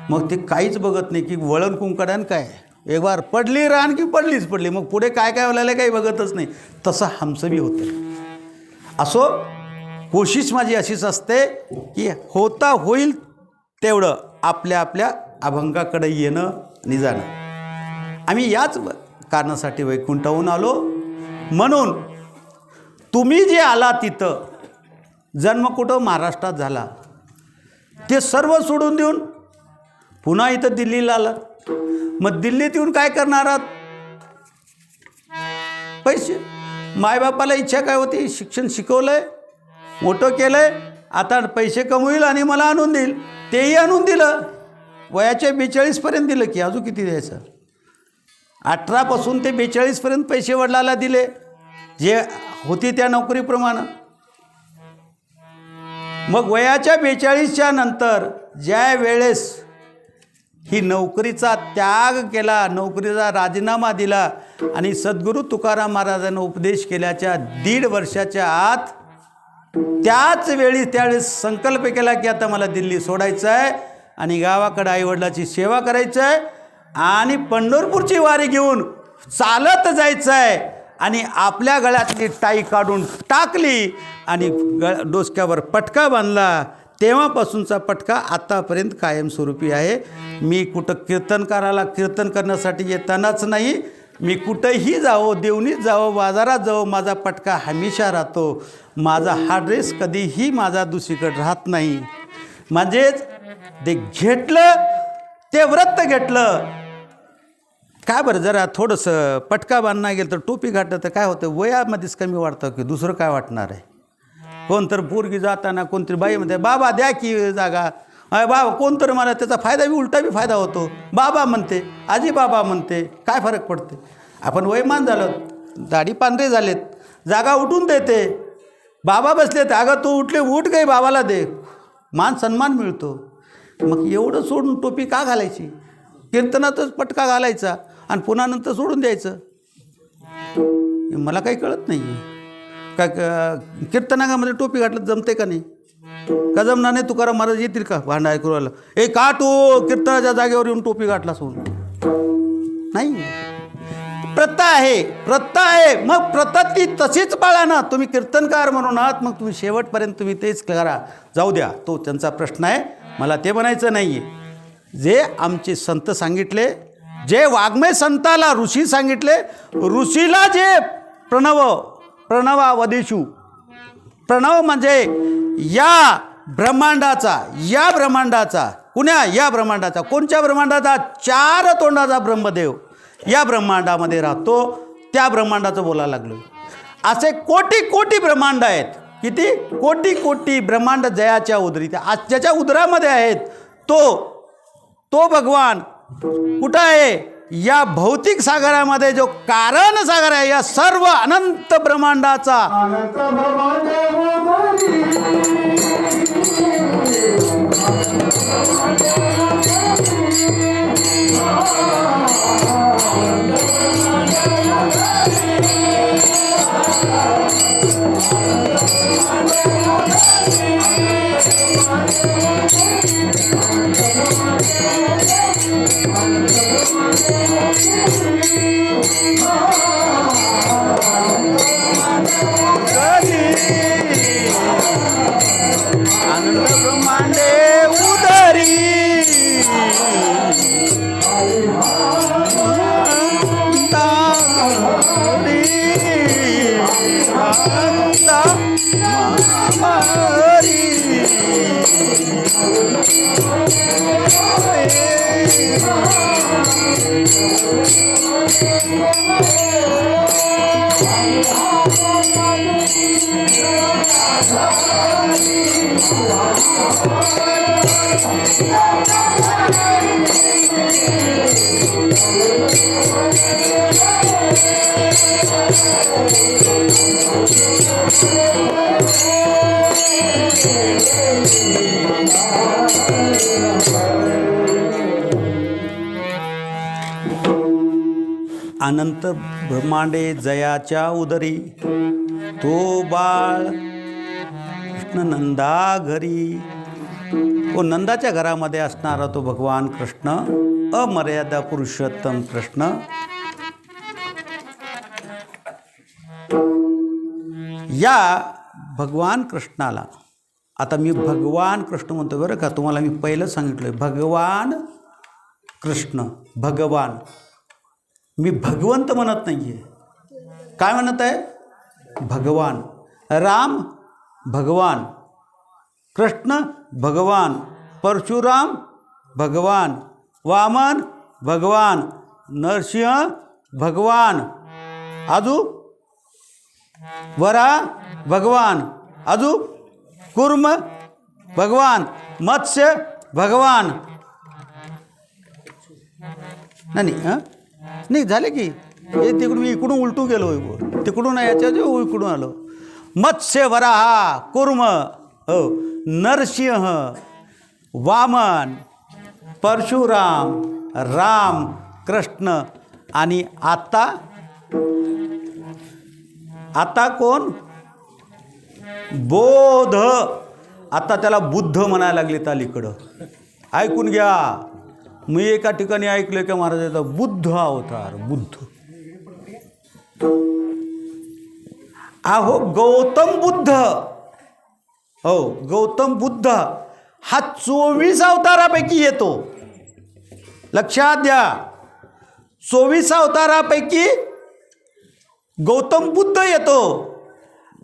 मग ते काहीच बघत नाही की वळण कुंकडान काय, एक बार पडली रान की पडलीच पडली, मग पुढे काय काय व्हायला काही बघतच नाही. तसं आमचं बी होतं. असो, कोशिश माझी अशीच असते की होता होईल तेवढं आपल्या आपल्या अभंगाकडे येणं आणि जाणं. आम्ही याच कारणासाठी वैकुंठाहून आलो. म्हणून तुम्ही जे आला तिथं, जन्म कुठं महाराष्ट्रात झाला, ते सर्व सोडून देऊन पुन्हा इथं दिल्लीला आला. मग दिल्लीत येऊन काय करणार आहात? पैसे. मायबापाला इच्छा काय होती? शिक्षण शिकवलं आहे, मोठं केलं आहे, आता पैसे कमवईल आणि मला आणून देईल. तेही आणून दिलं. वयाच्या 42पर्यंत दिलं की अजून किती द्यायचं? 18पासून ते 42पर्यंत पैसे वडिलाला दिले, जे होती त्या नोकरीप्रमाणे. मग वयाच्या 42च्या नंतर ज्या वेळेस ही नोकरीचा त्याग केला, नोकरीचा राजीनामा दिला आणि सद्गुरू तुकाराम महाराजांना उपदेश केल्याच्या 1.5 वर्षाच्या आत त्याच वेळी त्यावेळेस संकल्प केला की आता मला दिल्ली सोडायचं आहे आणि गावाकडे आईवडिलाची सेवा करायचं आहे आणि पंढरपूरची वारी घेऊन चालत जायचं आहे. आणि आपल्या गळ्यातली टाई काढून टाकली आणि डोसक्यावर पटका बांधला. तेव्हापासूनचा पटका आत्तापर्यंत कायमस्वरूपी आहे. मी कुठं कीर्तनकाराला कीर्तन करण्यासाठी येतानाच नाही, मी कुठंही जावं, देवणीत जावं, बाजारात जावं, माझा पटका हमेशा राहतो. माझा हा ड्रेस कधीही माझा दुसरीकडे राहत नाही. म्हणजेच ते घेतलं ते व्रत घेतलं. काय बरं, जरा थोडंसं पटका बांधणं गेलं तर टोपी घातलं तर काय होतं, वयामध्येच कमी वाढतं की दुसरं काय वाटणार आहे. कोणतरी पोरगी जाताना कोणतरी बाई म्हणते बाबा द्या की जागा, अरे बाबा कोणतरी मला त्याचा फायदा बी उलटा बी फायदा होतो. बाबा म्हणते, आजी बाबा म्हणते, काय फरक पडते? आपण वयमान झालं, दाढी पांढरे झालेत, जागा उठून देते. बाबा बसलेत, अगं तू उठले, उठ गई, बाबाला दे, मान सन्मान मिळतो. मग एवढं सोडून टोपी का घालायची? कीर्तनातच पटका घालायचा आणि पुन्हा नंतर सोडून द्यायचं. मला काही कळत नाही काय कीर्तनामध्ये टोपी घातलं जमते का नाही? का जमणार नाही? तुकाराम महाराज येतील का भांडा ऐकू राहिला, ए का तू कीर्तनाच्या जागेवर येऊन टोपी घातला सोडून? नाही, प्रथा आहे, प्रथा आहे. मग प्रथा ती तशीच पाळा ना. तुम्ही कीर्तनकार म्हणून आहात, मग तुम्ही शेवटपर्यंत तुम्ही तेच करा. जाऊ द्या, तो त्यांचा प्रश्न आहे, मला ते म्हणायचं नाही आहे. जे आमचे संत सांगितले, जे वाङ्मय संताला ऋषी सांगितले, ऋषीला जे प्रणवावदेषु, प्रणव म्हणजे या ब्रह्मांडाचा, या ब्रह्मांडाचा कोणत्या ब्रह्मांडाचा? 4 तोंडाचा ब्रह्मदेव या ब्रह्मांडामध्ये राहतो. त्या ब्रह्मांडाचं बोलायला लागलो. असे कोटी कोटी ब्रह्मांड आहेत. किती कोटी कोटी ब्रह्मांड जयाच्या उदरी, ज्याच्या उदरामध्ये आहेत तो भगवान कुठं आहे? या भौतिक सागरामध्ये जो कारण सागर आहे, या सर्व अनंत ब्रह्मांडाचा आनंद ब्रह्मांडे उदरी मारी अनंत ब्रह्मांडे जयाच्या उदरी तो बाळ कृष्ण नंदा घरी. तो नंदाच्या घरामध्ये असणारा तो भगवान कृष्ण, अमर्यादा पुरुषोत्तम कृष्ण. या भगवान कृष्णाला, आता मी भगवान कृष्ण म्हणतो बरं का, तुम्हाला मी पहिलं सांगितलं भगवान कृष्ण, भगवान. मी भगवंत म्हणत नाही आहे. काय म्हणत आहे? भगवान. राम भगवान, कृष्ण भगवान, परशुराम भगवान, वामन भगवान, नरसिंह भगवान, आजू वरा भगवान, आजू कुर्म भगवान, मत्स्य भगवान. नाही नाही झाले की हे तिकडून मी इकडून उलटू गेलो, तिकडून याच्या इकडून आलो. मत्स्य वराहा कुर्म, हो, नरसिंह, वामन, परशुराम, राम, कृष्ण. आणि आता कोण? बोध. आता त्याला बुद्ध म्हणायला लागले अलीकडं. ऐकून घ्या, मी एका ठिकाणी ऐकलं की महाराजाचा बुद्ध अवतार. बुद्ध, अहो गौतम बुद्ध, हो गौतम बुद्ध हा 24 अवतारापैकी येतो. लक्षात द्या, 24 अवतारापैकी गौतम बुद्ध येतो.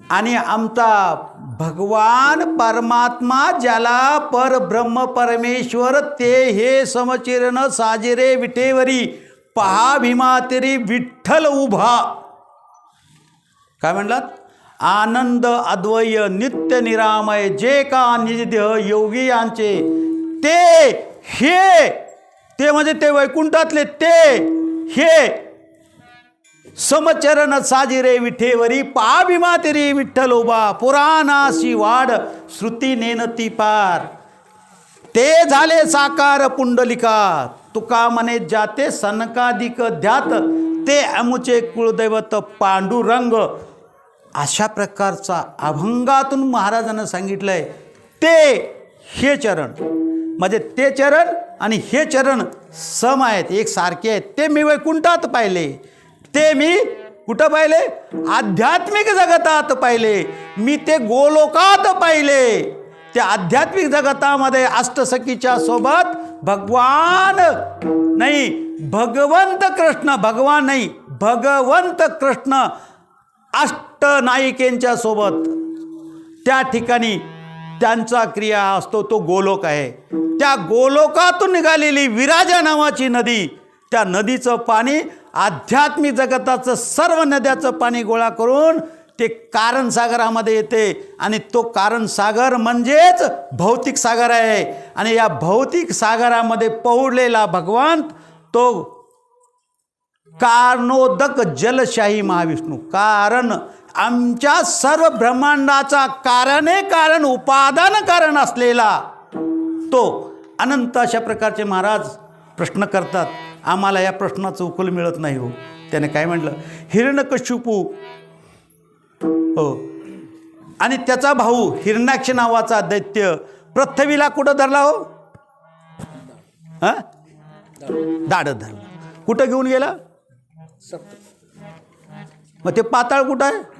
आणि आमचा भगवान परमात्मा, ज्याला परब्रह्म परमेश्वर, ते हे समचिरण साजिरे विठेवरी, पहा भीमातेरी विठ्ठल उभा. काय म्हणलात? आनंद अद्वय नित्य निरामय, जे का निजदेह योगी यांचे, ते हे, ते म्हणजे ते वैकुंठातले, ते हे समचरण साजिरे विठेवरी, पहा भीमातेरी विठ्ठल उभा, पुराणाशी वाढ श्रुती नेनती पार. ते झाले साकार पुंडलिका, तुका म्हणे जाते सनकादिक ध्यात, ते अमुचे कुळदैवत पांडुरंग. अशा प्रकारचा अभंगातून महाराजांना सांगितलंय. ते हे चरण म्हणजे ते चरण आणि हे चरण सम आहेत, एक सारखे आहेत. ते मी वैकुंठात पाहिले, ते मी कुठं पाहिले? आध्यात्मिक जगतात पाहिले. मी ते गोलोकात पाहिले. त्या आध्यात्मिक जगतामध्ये अष्टसखीच्या सोबत भगवान नाही, भगवंत कृष्ण, भगवान नाही, भगवंत कृष्ण अष्टनायिकेंच्या सोबत त्या ठिकाणी त्यांचा क्रिया असतो. तो गोलोक आहे. त्या गोलोकातून निघालेली विराजा नावाची नदी, त्या नदीचं पाणी आध्यात्मिक जगताचं सर्व नद्याचं पाणी गोळा करून ते कारण सागरामध्ये येते. आणि तो कारण सागर म्हणजेच भौतिक सागर आहे. आणि या भौतिक सागरामध्ये पोहलेला भगवान तो कारणोदक जलशाही महाविष्णू, कारण आमच्या सर्व ब्रह्मांडाचा कारणे कारण उपादान कारण असलेला तो अनंत. अशा प्रकारचे महाराज प्रश्न करतात. आम्हाला या प्रश्नाचं उकल मिळत नाही हो. त्याने काय म्हटलं? हिरण्यकशिपू, हो, आणि त्याचा भाऊ हिरण्याक्ष नावाचा दैत्य पृथ्वीला कुठं धरला हो? दाढ धरला. कुठं घेऊन गेला? मग ते पाताळ कुठं आहे?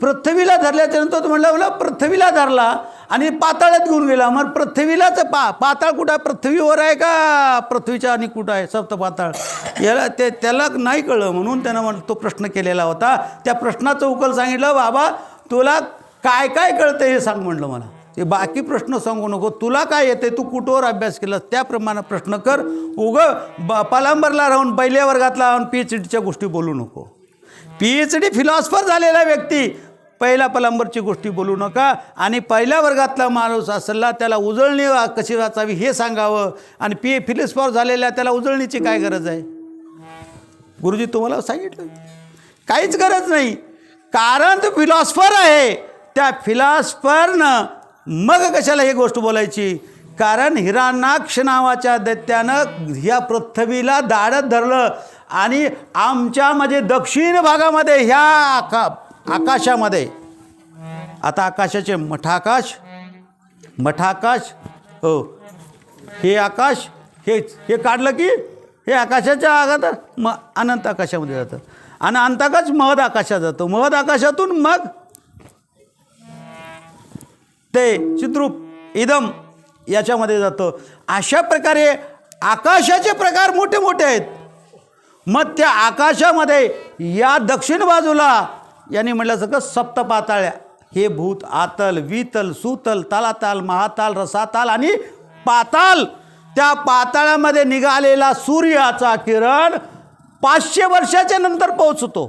पृथ्वीला धरल्याच्या नंतर तो म्हणला पृथ्वीला धरला आणि पाताळात घेऊन गेला. मग पृथ्वीलाच पाताळ कुठं आहे? पृथ्वीवर आहे का पृथ्वीच्या आणि कुठं आहे सप्त पाताळ? याला त्याला नाही कळलं, म्हणून त्यानं तो प्रश्न केलेला होता. त्या प्रश्नाचं उकल सांगितलं, बाबा तुला काय काय कळतं हे सांग म्हणलं मला. ते बाकी प्रश्न सांगू नको, तुला काय येते, तू कुठवर अभ्यास केलास त्याप्रमाणे प्रश्न कर. पलांबरला राहून पहिल्या वर्गातला राहून PhDच्या गोष्टी बोलू नको. PhD फिलॉसॉफर झालेला व्यक्ती पहिल्या पलांबरची गोष्टी बोलू नका. आणि पहिल्या वर्गातला माणूस असला त्याला उजळणी कशी वाचावी हे सांगावं. आणि फिलॉसॉफर झालेल्या त्याला उजळणीची काय गरज आहे? गुरुजी तुम्हाला सांगितलं काहीच गरज नाही. कारण तो फिलॉसॉफर आहे. त्या फिलॉसॉफरनं मग कशाला ही गोष्ट बोलायची? कारण हिरण्याक्ष नावाच्या दैत्यानं ह्या पृथ्वीला दाढत धरलं. आणि आमच्या म्हणजे दक्षिण भागामध्ये ह्या आकाशामध्ये, आता आकाशाचे मठाकाश हो, हे आकाश हे काढलं की हे आकाशाच्या आगात अनंत आकाशामध्ये जातं. आणि अंतकाश महद आकाशात जातो. महद आकाशातून मग ते चिद्रूप इदम याच्यामध्ये जातं. अशा प्रकारे आकाशाचे प्रकार मोठे मोठे आहेत. मग त्या आकाशामध्ये या दक्षिण बाजूला यांनी म्हटलं सगळं सप्तपाताळ्या, हे भूत, आतल, वितल, सुतल, तलाताल, महाताल, रसाताल आणि पाताल. त्या पाताळामध्ये निघालेला सूर्याचा किरण 500 वर्षाच्या नंतर पोहोचतो.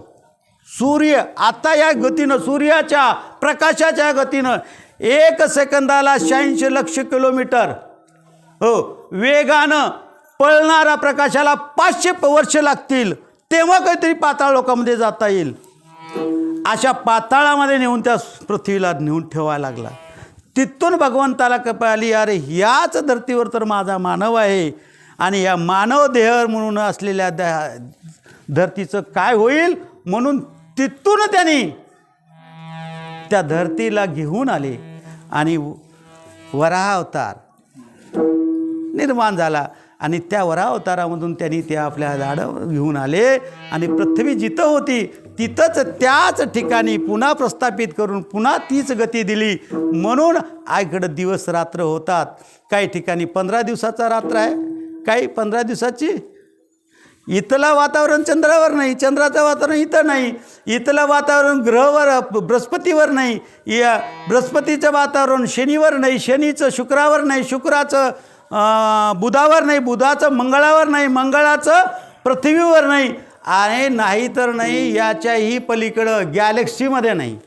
सूर्य आता या गतीनं, सूर्याच्या प्रकाशाच्या गतीनं 1 सेकंदाला 86 लक्ष किलोमीटर हो वेगानं पळणारा प्रकाशाला 500 वर्ष लागतील. तेव्हा काहीतरी पाताळ लोकांमध्ये जाता येईल. अशा पाताळामध्ये नेऊन त्या पृथ्वीला नेऊन ठेवायला लागला. तिथून भगवंताला कल्पना आली, अरे ह्याच धर्तीवर तर माझा मानव आहे. आणि या मानव देह म्हणून असलेल्या धरतीचं काय होईल म्हणून तिथून त्यांनी त्या धरतीला घेऊन आले. आणि वराह अवतार निर्माण झाला. आणि त्या वराह अवतारामधून त्यांनी त्या आपल्या झाडं घेऊन आले. आणि पृथ्वी जिथं होती तिथंच त्याच ठिकाणी पुन्हा प्रस्थापित करून पुन्हा तीच गती दिली. म्हणून आईकडं दिवस रात्र होतात. काही ठिकाणी 15 दिवसाचा रात्र आहे, काही 15 दिवसाची. इथलं वातावरण चंद्रावर नाही, चंद्राचं वातावरण इथं नाही, इथलं वातावरण ग्रहावर बृहस्पतीवर नाही, या बृहस्पतीचं वातावरण शनीवर नाही, शनीचं शुक्रावर नाही, शुक्राचं बुधावर नाही, बुधाचं मंगळावर नाही, मंगळाचं पृथ्वीवर नाही. आणि नाही तर नाही याच्याही पलीकडं गॅलेक्सीमध्ये नाही.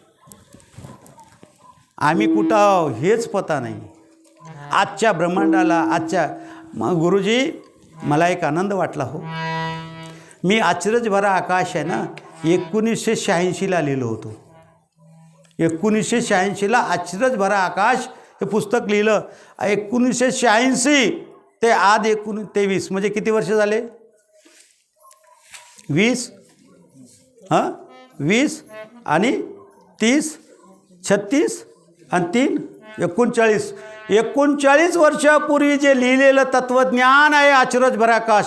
आम्ही कुठं आहो हेच पता नाही. आजच्या ब्रह्मांडाला गुरुजी मला एक आनंद वाटला हो. मी आश्चर्यभरा आकाश आहे ना 1986ला लिहिलं होतं. 1986ला आश्चर्यभरा आकाश हे पुस्तक लिहिलं. 1986 ते आज 1923 म्हणजे किती वर्ष झाले? 20 20 आणि 30 36 आणि 3 39 39 वर्षापूर्वी जे लिहिलेलं तत्वज्ञान आहे आश्चर्यभरा आकाश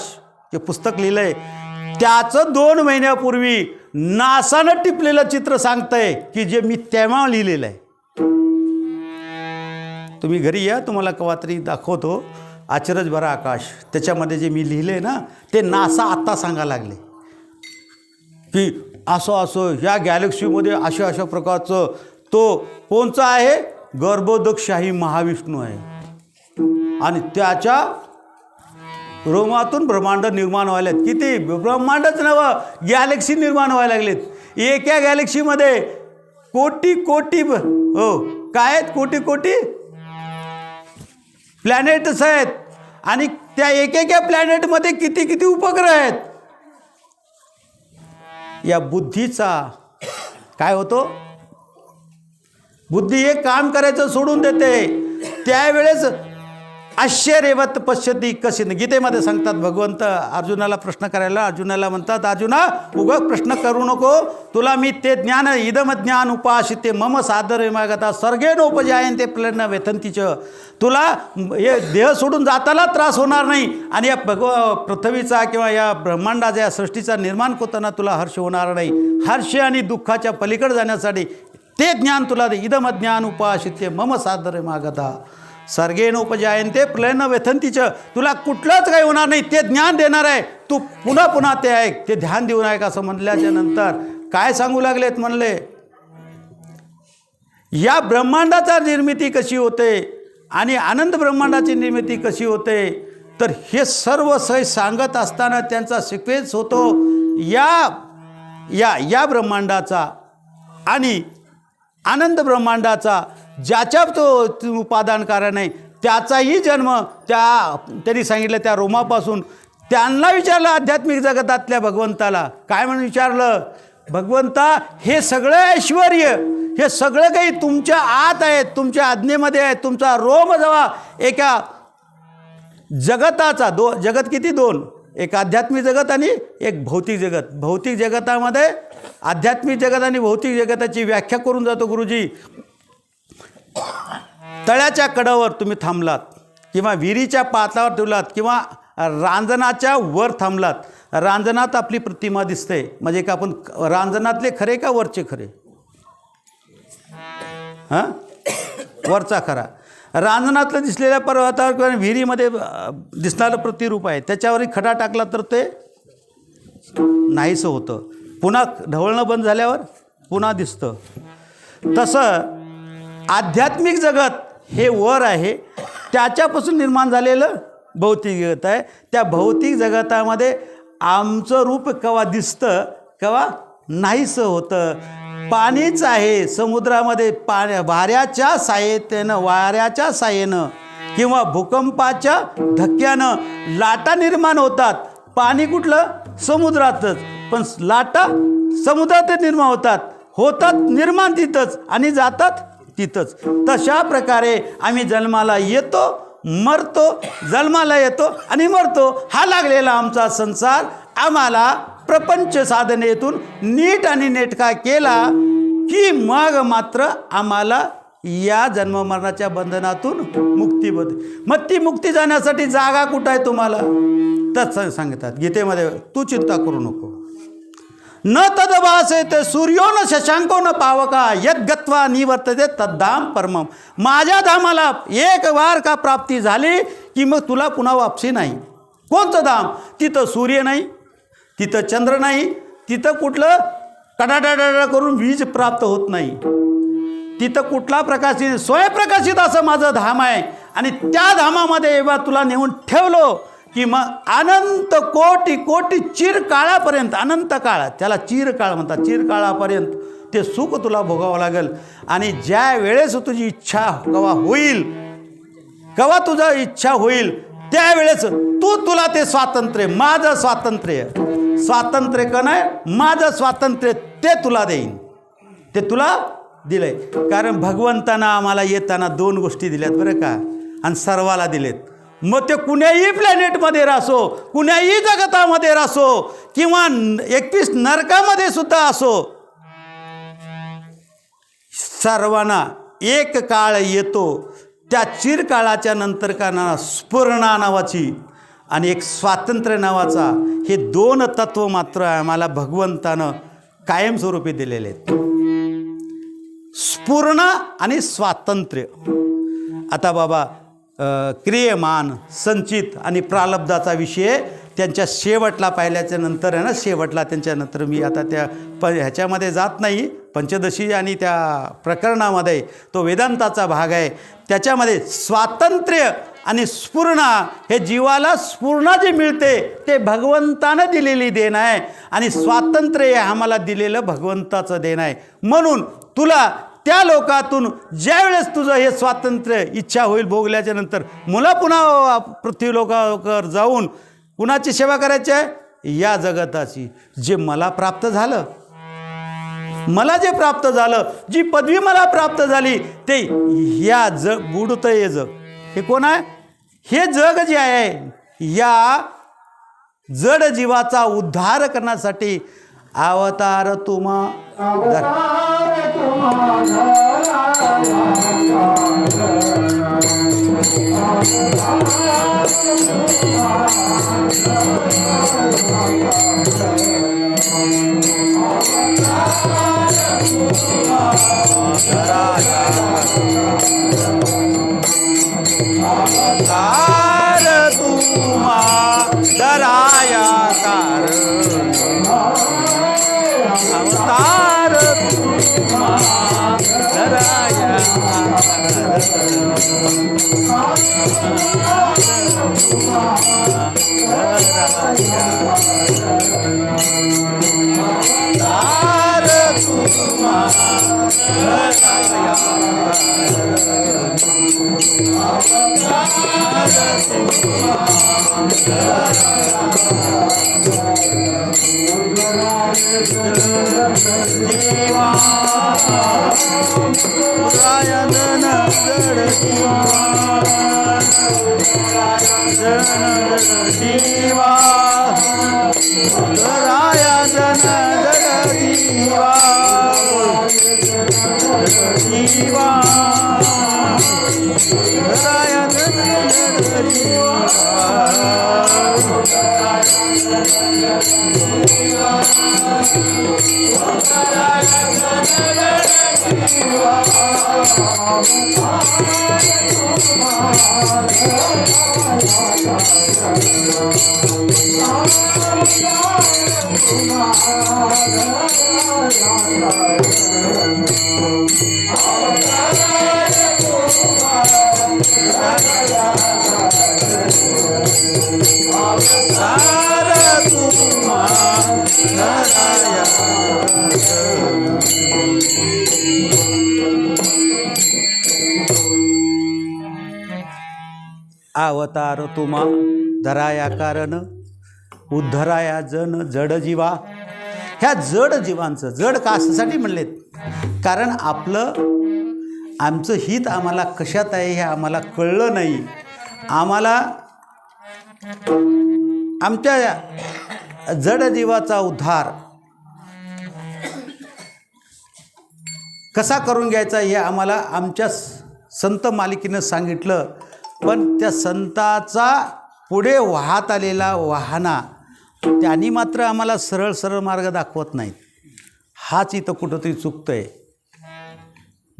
हे पुस्तक लिहिलं आहे. त्याचं 2 महिन्यापूर्वी नासानं टिपलेलं चित्र सांगतंय की जे मी तेव्हा लिहिलेलं आहे. तुम्ही घरी या, तुम्हाला केव्हा तरी दाखवतो आश्चर्यभरा आकाश. त्याच्यामध्ये जे मी लिहिले ना ते नासा आत्ता सांगायला लागले की असं ह्या गॅलेक्सीमध्ये अशा प्रकारचं तो कोणचा आहे? गर्भोदकशाही महाविष्णू आहे. आणि त्याच्या रोमातून ब्रह्मांड निर्माण व्हायला आहेत. किती ब्रह्मांडच नवं, गॅलेक्सी निर्माण व्हायला लागलेत. एका गॅलेक्सीमध्ये कोटी हो काय आहेत, कोटी प्लॅनेट्स आहेत. आणि त्या एकेका प्लॅनेटमध्ये किती उपग्रह आहेत. या बुद्धीचा काय होतो? बुद्धी एक काम करायचं सोडून देते. त्यावेळेस आश्चर्यवत पश्यती कशी. गीतेमध्ये सांगतात भगवंत अर्जुनाला प्रश्न करायला, अर्जुनाला म्हणतात अर्जुना उगाच प्रश्न करू नको, तुला मी ते ज्ञान इदम ज्ञान उपाशिते मम सादर मागता सर्गे नोपजायन ते प्लन वेथंतीच. तुला हे देह सोडून जाताना त्रास होणार नाही. आणि या पृथ्वीचा किंवा या ब्रह्मांडाच्या या सृष्टीचा निर्माण होताना तुला हर्ष होणार नाही. हर्ष आणि दुःखाच्या पलीकडे जाण्यासाठी ते ज्ञान तुला दे. इदम ज्ञान उपाशिते मम सादर मागता सर्गेन उपजायन्ते प्लन व्यथंतीच. तुला कुठलंच काही होणार नाही, ते ज्ञान देणार आहे. तू पुन्हा ते ऐक, ते ध्यान देऊन ऐक. असं म्हणल्याच्या नंतर काय सांगू लागलेत म्हणले, या ब्रह्मांडाचा निर्मिती कशी होते आणि आनंद ब्रह्मांडाची निर्मिती कशी होते, तर हे सर्व सै सांगत असताना त्यांचा सिक्वेन्स होतो या या या ब्रह्मांडाचा आणि आनंद ब्रह्मांडाचा, ज्याच्या तो उपादान कारण आहे त्याचाही जन्म त्यांनी सांगितलं त्या रोमापासून. त्यांना विचारलं आध्यात्मिक जगतातल्या भगवंताला, काय म्हणून विचारलं, भगवंता हे सगळं ऐश्वर्य, हे सगळं काही तुमच्या आत आहे, तुमच्या आज्ञेमध्ये आहे, तुमचा रोम जवा एका जगताचा जगत किती दोन, एक आध्यात्मिक जगत आणि एक भौतिक जगत. भौतिक जगतामध्ये आध्यात्मिक जगत आणि भौतिक जगताची व्याख्या करून जातो गुरुजी. तळ्याच्या कडावर तुम्ही थांबलात किंवा विहिरीच्या पातावर ठेवलात किंवा रांजणाच्या वर थांबलात. रांजणात आपली प्रतिमा दिसते, म्हणजे का आपण रांजणातले खरे का वरचे खरे? हां, वरचा खरा. रांजणातलं दिसलेल्या पर्वतावर किंवा विहिरीमध्ये दिसणारं प्रतिरूप आहे, त्याच्यावरही खडा टाकला तर ते नाहीसं होतं, पुन्हा ढवळणं बंद झाल्यावर पुन्हा दिसतं. तसं आध्यात्मिक जगत हे वर आहे, त्याच्यापासून निर्माण झालेलं भौतिक जगत आहे. त्या भौतिक जगतामध्ये आमचं रूप केव्हा दिसतं केव्हा नाहीसं होतं. पाणीच आहे समुद्रामध्ये, वाऱ्याच्या साह्यानं किंवा भूकंपाच्या धक्क्यानं लाटा निर्माण होतात. पाणी कुठलं? समुद्रातच, पण लाटा समुद्रातच निर्माण होतात निर्माण तिथंच आणि जातात तिथंच. तशा प्रकारे आम्ही जन्माला येतो, मरतो, जन्माला येतो आणि मरतो. हा लागलेला आमचा संसार आम्हाला प्रपंच साधनेतून नीट आणि नेटका केला की मग मात्र आम्हाला या जन्ममरणाच्या बंधनातून मुक्ती होते. मग ती मुक्ती जाण्यासाठी जागा कुठं आहे तुम्हाला? तर सांगतात गीतेमध्ये, तू चिंता करू नको. न तदभासे ते सूर्यो न शशांको न पावका यद गत्वा निवर्तते तद्धाम परमम. माझ्या धामाला एक वार का प्राप्ती झाली की मग तुला पुन्हा वापसी नाही. कोणतं धाम? तिथं सूर्य नाही, तिथं चंद्र नाही, तिथं कुठलं कडाडाडा करून वीज प्राप्त होत नाही, तिथं कुठला प्रकाशित स्वयंप्रकाशित असं माझं धाम आहे. आणि त्या धामामध्ये एव्हा तुला नेऊन ठेवलो की मग अनंत कोटी कोटी चिरकाळापर्यंत, अनंत काळ त्याला चिरकाळ म्हणतात, चिरकाळापर्यंत ते सुख तुला भोगावं लागेल. आणि ज्या वेळेस तुझी इच्छा केव्हा तुझा इच्छा होईल त्यावेळेस तुला ते स्वातंत्र्य, माझं स्वातंत्र्य का नाही, माझं स्वातंत्र्य ते तुला देईन, ते तुला दिलंय. कारण भगवंतानं आम्हाला येताना दोन गोष्टी दिल्यात बरं का, आणि सर्वाला दिलेत. मग ते कुण्याही प्लॅनेटमध्ये रासो, कुण्याही जगतामध्ये रासो किंवा 21 नरकामध्ये सुद्धा असो, सर्वांना एक काळ येतो. त्या चिरकाळाच्या नंतर का स्फुरणा नावाची आणि एक स्वातंत्र्य नावाचा, हे दोन तत्व मात्र आम्हाला भगवंतानं कायमस्वरूपी दिलेले आहेत. स्फुरण आणि स्वातंत्र्य. आता बाबा क्रियमान, संचित आणि प्रालब्धाचा विषय त्यांच्या शेवटला पाहिल्याच्या नंतर आहे ना, शेवटला त्यांच्यानंतर मी आता त्या ह्याच्यामध्ये जात नाही. पंचदशी आणि त्या प्रकरणामध्ये तो वेदांताचा भाग आहे, त्याच्यामध्ये स्वातंत्र्य आणि स्फुरणा, हे जीवाला स्फुरणा जे मिळते ते भगवंतानं दिलेली देण आहे आणि स्वातंत्र्य हे आम्हाला दिलेलं भगवंताचं देण आहे. म्हणून तुला त्या लोकातून ज्यावेळेस तुझं हे स्वातंत्र्य इच्छा होईल भोगल्याच्या नंतर, मला पुन्हा पृथ्वी लोकावर जाऊन कुणाची सेवा करायची आहे? या जगताची. जे मला प्राप्त झालं, मला जे प्राप्त झालं, जी पदवी मला प्राप्त झाली, ते या बुडतं हे जग. हे कोण आहे? हे जग जे आहे या जड जीवाचा उद्धार करण्यासाठी अवतार तुम्हा दराया अवतार तुम्हा दराया जीवा उदराया जन जड जीवा उदराया जन जड जीवा जीवा उदराया जन जड जीवा अवतार तुम्हा धराया कारण उद्धराया जन जड जीवा. ह्या जड जीवांचं जड कशासाठी म्हणलेत? कारण आमचं हित आम्हाला कशात आहे हे आम्हाला कळलं नाही. आम्हाला आमच्या जड जीवाचा उद्धार कसा करून घ्यायचा हे आम्हाला आमच्या संत मालिकेनं सांगितलं. पण त्या संताचा पुढे वाहत आलेला वाहना त्यांनी मात्र आम्हाला सरळ सरळ मार्ग दाखवत नाहीत. हाच इथं कुठंतरी चुकतंय.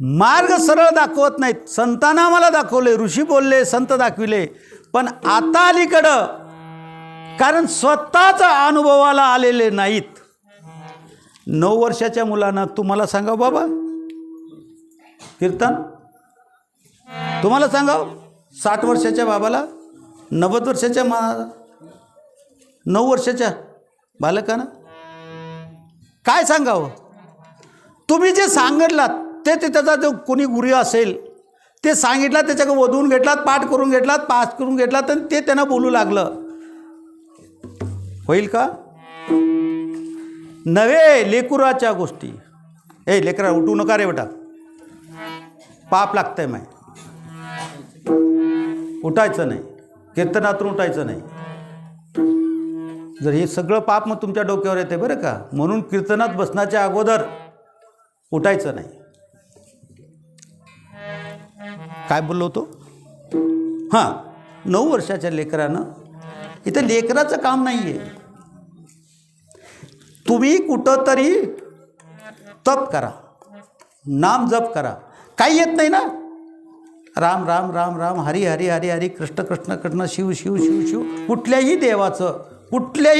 मार्ग सरळ दाखवत नाहीत. संतांना आम्हाला दाखवले, ऋषी बोलले, संत दाखविले. पण आता अलीकडं कारण स्वतःचा अनुभवाला आलेले नाहीत. 9 वर्षाच्या मुलांना तुम्हाला सांगा बाबा कीर्तन, तुम्हाला सांगाव 60 वर्षाच्या बाबाला, 90 वर्षाच्या 9 वर्षाच्या बालकांना काय सांगावं? तुम्ही जे सांगितलात ते त्याचा जो कोणी गुरु असेल ते सांगितलं, त्याच्याकडे वधून घेतलात, पाठ करून घेतलात, पास करून घेतलात आणि ते त्यांना बोलू लागलं. होईल का? नव्हे लेकुराच्या गोष्टी. लेकरा उठू नका रे बेटा, पाप लागतंय. माय उठायचं नाही, कीर्तनातून उठायचं नाही. जर हे सगळं पाप मग तुमच्या डोक्यावर येते बरं का. म्हणून कीर्तनात बसण्याच्या अगोदर उठायचं नाही. काय बोललो होतो? 9 वर्षाच्या लेकरानं, इथं लेकराचं काम नाही आहे. तुम्ही कुठं तरी तप करा, नाम जप करा. काही येत नाही ना? राम राम राम राम, हरी हरी हरी हरी, कृष्ण कृष्ण कृष्ण, शिव शिव शिव शिव. कुठल्याही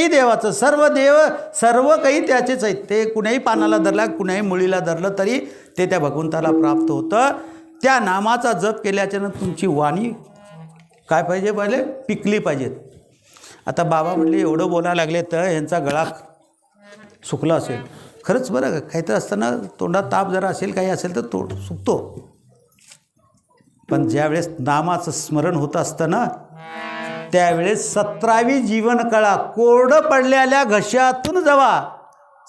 देवाचं सर्व देव सर्व काही त्याचेच आहेत. ते कुणाही पानाला धरला, कुणाही मुळीला धरलं तरी ते त्या भगवंताला प्राप्त होतं. त्या नामाचा जप केल्याच्यानं तुमची वाणी काय पाहिजे पहिले पिकली पाहिजेत. आता बाबा म्हणले एवढं बोलायला लागले तर यांचा गळा सुकला असेल. खरंच बरं का, काहीतरी असताना तोंडात ताप जरा असेल, काही असेल तर तो सुकतो. पण ज्यावेळेस नामाचं स्मरण होत असतं ना, त्यावेळेस 17वी जीवनकळा कोरडं पडलेल्या घशातून जेव्हा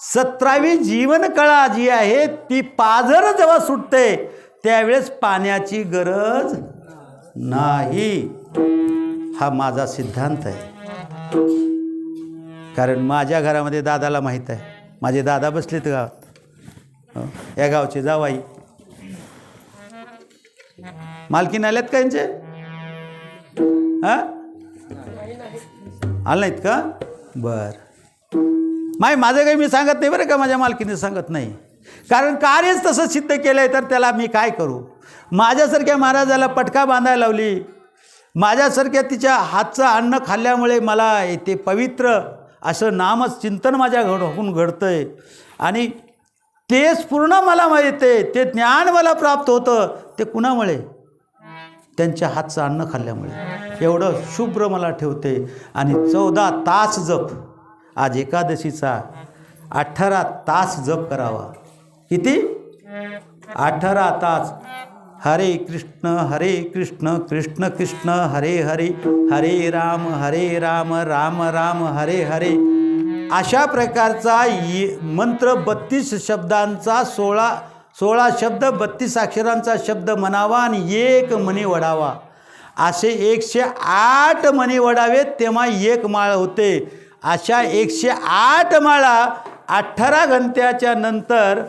17वी जीवनकळा जी आहे ती पाझर जेव्हा सुटते त्यावेळेस पाण्याची गरज नाही. हा माझा सिद्धांत आहे. कारण माझ्या घरामध्ये दादाला माहीत आहे. माझे दादा बसलेत गावात, या गावचे जावाई मालकीन आल्यात का यांचे? आलं नाहीत का? बरं. माझं काही मी सांगत नाही बरं का, माझ्या मालकीने सांगत नाही. कारण कार्यच तसं सिद्ध केलं आहे तर त्याला मी काय करू? माझ्यासारख्या महाराजाला पटका बांधायला लावली, माझ्यासारख्या तिच्या हातचं अन्न खाल्ल्यामुळे मला ते पवित्र असं नामच चिंतन माझ्या घडून घडतं आहे. आणि तेच पूर्ण मला येते, ते ज्ञान मला प्राप्त होतं. ते कुणामुळे? त्यांच्या हातचं अन्न खाल्ल्यामुळे. एवढं शुभ्र मला ठेवते. आणि 14 तास जप, आज एकादशीचा 18 तास जप करावा. किती? 18 तास. हरे कृष्ण कृष्ण कृष्ण हरे हरे, हरे राम राम राम हरे हरे. अशा प्रकारचा मंत्र 32 शब्दांचा 16 शब्द 32 अक्षरांचा शब्द म्हणावा आणि एक मणी वडावा. असे 108 मणी वडावेत तेव्हा एक माळ होते. अशा 108 माळा 18 घंट्याच्या नंतर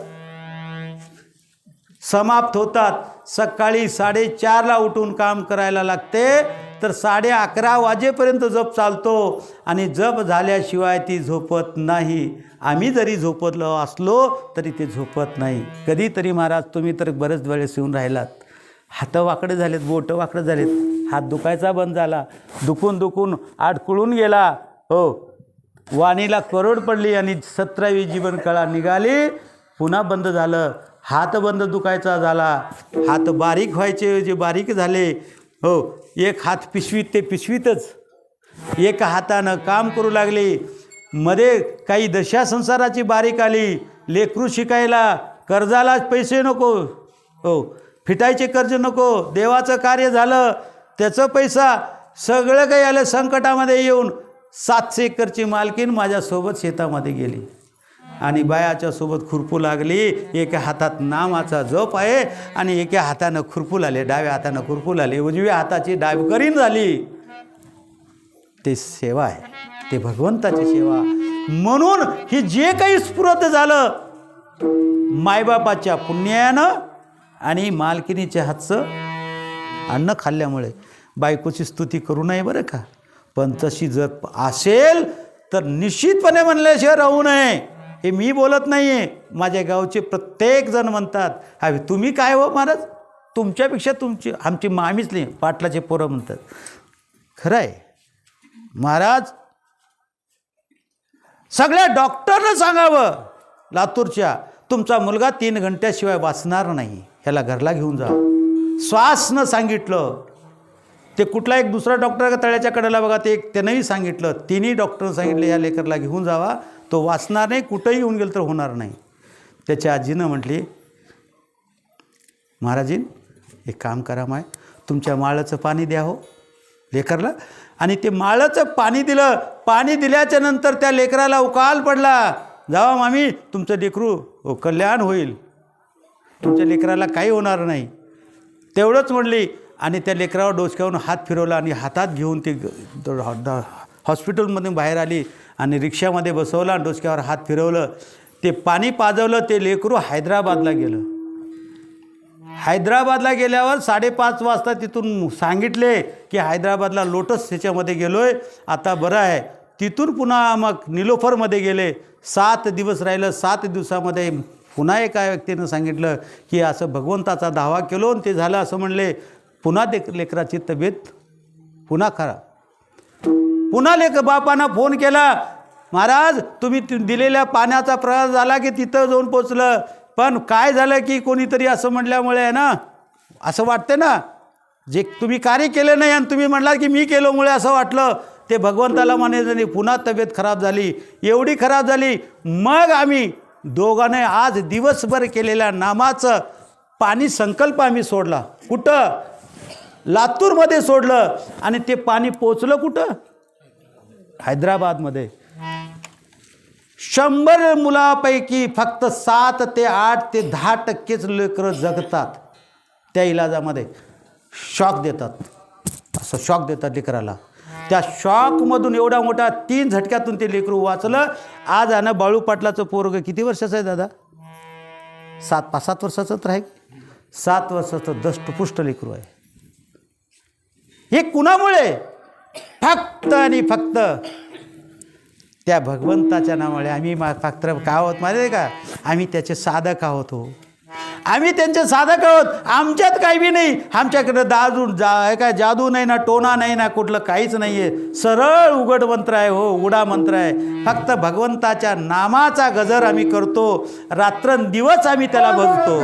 समाप्त होतात. सकाळी 4:30ला उठून काम करायला लागते, तर 11:30 वाजेपर्यंत जप चालतो आणि जप झाल्याशिवाय ती झोपत नाही. आम्ही जरी झोपलो असलो तरी ते झोपत नाही. कधीतरी महाराज तुम्ही तर बरेच वेळेस येऊन राहिलात, हात वाकडे झालेत, बोटं वाकडे झालेत, हात दुखायचा बंद झाला, दुखून आडकुळून गेला, हो, वाणीला करोड पडली आणि 17वी जीवनकळा निघाली, पुन्हा बंद झालं. हात बंद दुखायचा झाला, हात बारीक व्हायचे जे बारीक झाले, हो, एक हात पिशवीत ते पिशवीतच, एका हातानं काम करू लागले. मध्ये काही दशा संसाराची बारीक आली, लेकरू शिकायला, कर्जाला पैसे नको, हो, फिटायचे कर्ज नको, देवाचं कार्य झालं त्याचं पैसा, सगळं काही आलं. संकटामध्ये येऊन 700 एकरची मालकीन माझ्यासोबत शेतामध्ये गेली आणि बायाच्या सोबत खुरपू लागली. एका हातात नामाचा जप आहे आणि एका हातानं खुरपू लागले, डाव्या हातानं खुरपू लागले, उजव्या हाताची डाबकरीन झाली. ते सेवा आहे, ते भगवंताची सेवा. म्हणून ही जे काही स्फुरत झालं मायबापाच्या पुण्यानं आणि मालकिनीच्या हातचं अन्न खाल्ल्यामुळे. बायकोची स्तुती करू नये बरं का, पण तशी जर असेल तर निश्चितपणे म्हणल्याशिवाय राहू नये. हे मी बोलत नाही आहे, माझ्या गावचे प्रत्येक जण म्हणतात. हवे तुम्ही काय हो महाराज, तुमच्यापेक्षा आमची मामीच नाही, पाटलाचे पोरं म्हणतात. खरं आहे महाराज, सगळ्या डॉक्टरनं सांगावं लातूरच्या, तुमचा मुलगा 3 घंट्याशिवाय वाचणार नाही, ह्याला घरला घेऊन जा. श्वासनं सांगितलं, ते कुठला एक दुसरा डॉक्टर का तळ्याच्या कडेला बघा, त्यानंही सांगितलं, तिन्ही डॉक्टरनं सांगितलं या लेकरला घेऊन जावा, तो वाचणार नाही, कुठंही येऊन गेलं तर होणार नाही. त्याच्या आजीनं म्हटली, महाराजीन एक काम करा, माय तुमच्या माळाचं पाणी द्या हो लेकरला. आणि ते माळाचं पाणी दिलं. पाणी दिल्याच्या नंतर त्या लेकराला उकाल पडला, जावा मामी तुमचं लेकरू कल्याण होईल, तुमच्या लेकराला काही होणार नाही. तेवढंच म्हणली आणि त्या लेकरावर डोसक्यावरून हात फिरवला आणि हातात घेऊन ते हॉस्पिटलमधून बाहेर आली आणि रिक्षामध्ये बसवला आणि डोसक्यावर हात फिरवलं. ते पाणी पाजवलं. ते लेकरू हैदराबादला गेलं. हैदराबादला गेल्यावर 5:30 वाजता तिथून सांगितले की हैदराबादला लोटस ह्याच्यामध्ये गेलो आहे, आता बरं आहे. तिथून पुन्हा मग निलोफरमध्ये गेले. 7 दिवस राहिलं. 7 दिवसामध्ये पुन्हा एका व्यक्तीनं सांगितलं की असं भगवंताचा दावा केलो आणि ते झालं असं म्हणले. पुन्हा लेकराची तब्येत पुन्हा खराब. पुन्हा बापांना फोन केला, महाराज तुम्ही दिलेल्या पाण्याचा प्रवास झाला की तिथं जाऊन पोचलं, पण काय झालं की कोणीतरी असं म्हटल्यामुळे आहे ना, असं वाटते ना, जे तुम्ही कार्य केलं नाही आणि तुम्ही म्हटला की मी केल्यामुळे असं वाटलं, ते भगवंताला म्हणायचं नाही. पुन्हा तब्येत खराब झाली. एवढी खराब झाली, मग आम्ही दोघांनी आज दिवसभर केलेल्या नामाचं पाणी संकल्प आम्ही सोडला. कुठं? लातूरमध्ये सोडलं. आणि ते पाणी पोचलं कुठं? हैदराबादमध्ये. 100 मुलापैकी फक्त 7 ते 8 ते 10% लेकरं जगतात त्या इलाजामध्ये. शॉक देतात, असं शॉक देतात लेकराला. त्या शॉकमधून एवढा मोठा 3 झटक्यातून ते लेकरू वाचलं. आज आहे ना बाळू पाटलाचं पोरगं किती वर्षाचं आहे दादा? 5-7 वर्षाचं तर आहे. 7 वर्षाचं दष्टपुष्ट लेकरू आहे. हे कुणामुळे? फक्त आणि फक्त त्या भगवंताच्या नावामुळे. आम्ही फक्त काय आहोत माहिती आहे का? आम्ही त्याचे साधक आहोत. हो, आम्ही त्यांचे साधक आहोत. आमच्यात काही बी नाही. आमच्याकडं काय जादू नाही ना, टोना नाही ना, कुठलं काहीच नाही आहे. सरळ उघड मंत्र आहे. हो, उघडा मंत्र आहे. फक्त भगवंताच्या नामाचा गजर आम्ही करतो. रात्रंदिवस आम्ही त्याला भजतो.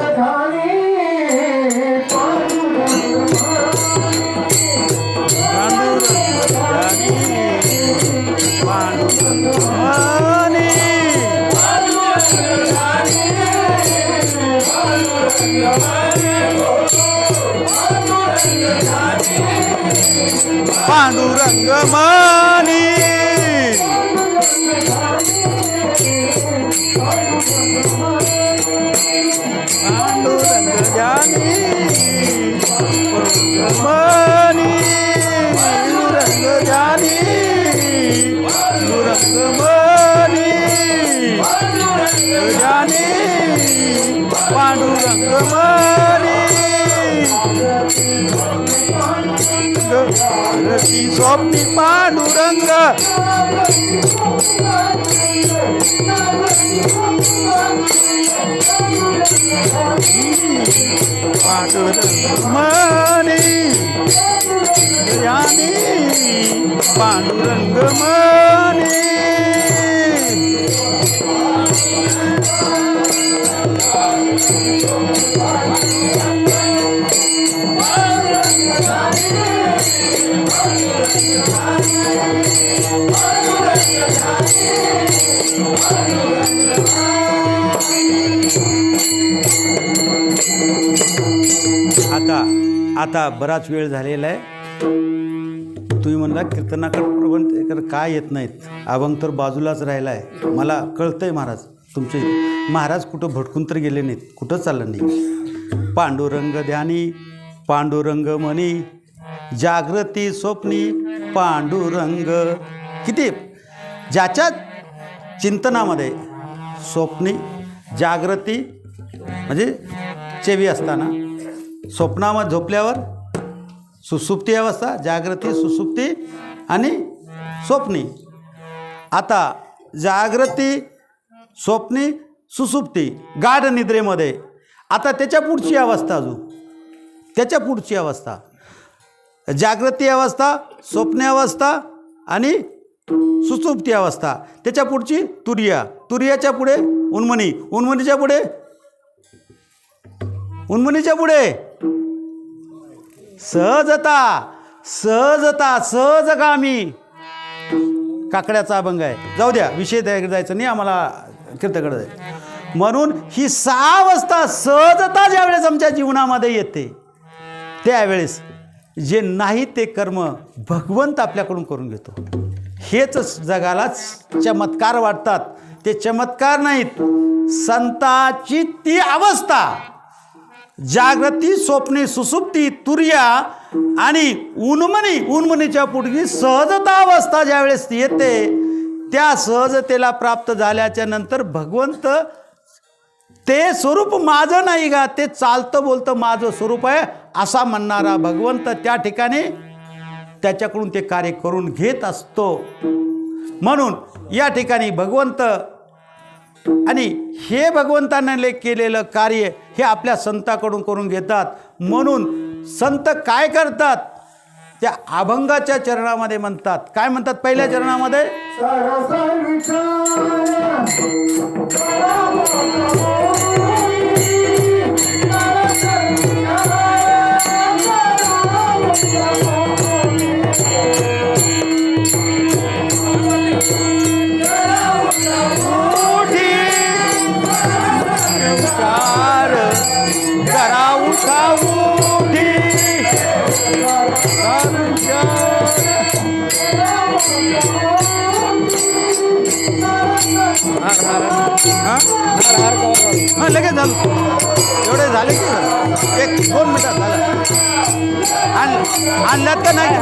पांडुरंग मनी पांडुरंग जानी मनी रंग जानी रंग मनी जानी पांडुरंग मनी रती स्वप्नी पांडुरंग पांडुरंग मनी जानी पांडुरंग मनी आता बराच वेळ झालेला आहे. तुम्ही म्हणला कीर्तनाकडे प्रबंध काय येत नाहीत, अभंग तर बाजूलाच राहिला आहे. मला कळतंय महाराज, तुमचे महाराज कुठं भटकून तर गेले नाहीत, कुठं चाललं नाही. पांडुरंग ध्यानी पांडुरंग मनी जागृती स्वप्नी पांडुरंग. किती ज्याच्या चिंतनामध्ये स्वप्नी जागृती म्हणजे चेवी असताना, स्वप्नामध्ये झोपल्यावर सुसुप्ती अवस्था, जागृती सुसुप्ती आणि स्वप्नी. आता जागृती स्वप्नी सुसुप्ती गाढ निद्रेमध्ये. आता त्याच्या पुढची अवस्था, अजून त्याच्या पुढची अवस्था जागृती अवस्था, स्वप्न अवस्था आणि सुसुप्ती अवस्था. त्याच्या पुढची तुर्या, तुर्याच्या पुढे उन्मनी, उन्मनीच्या पुढे उन्मनीच्या पुढे सहजता, सहजता सहजगामी. काकड्याचा अभंग आहे, जाऊ द्या, विषय जायचं नाही आम्हाला, कीर्तकडे जायचं. म्हणून ही 6 अवस्था सहजता ज्यावेळेस आमच्या जीवनामध्ये येते, त्यावेळेस जे नाही ते कर्म भगवंत आपल्याकडून करून घेतो. हेच जगाला चमत्कार वाटतात. ते चमत्कार नाहीत, संताची ती अवस्था जागृती स्वप्नी सुसुप्ती तुर्या आणि उन्मनी, उन्मनीच्या पुढची सहजता अवस्था ज्यावेळेस येते, त्या सहजतेला प्राप्त झाल्याच्या नंतर भगवंत ते स्वरूप माझं नाही का, ते चालतं बोलतं माझं स्वरूप आहे असा म्हणणारा भगवंत त्या ठिकाणी त्याच्याकडून ते कार्य करून घेत असतो. म्हणून या ठिकाणी भगवंत आणि हे भगवंताने केलेलं कार्य हे आपल्या संताकडून करून घेतात. म्हणून संत काय करतात, त्या अभंगाच्या चरणामध्ये म्हणतात. काय म्हणतात पहिल्या चरणामध्ये, लगेच झालं, एवढे झाले की 1-2 मिनिटात झालं. आणल्यात का नाही,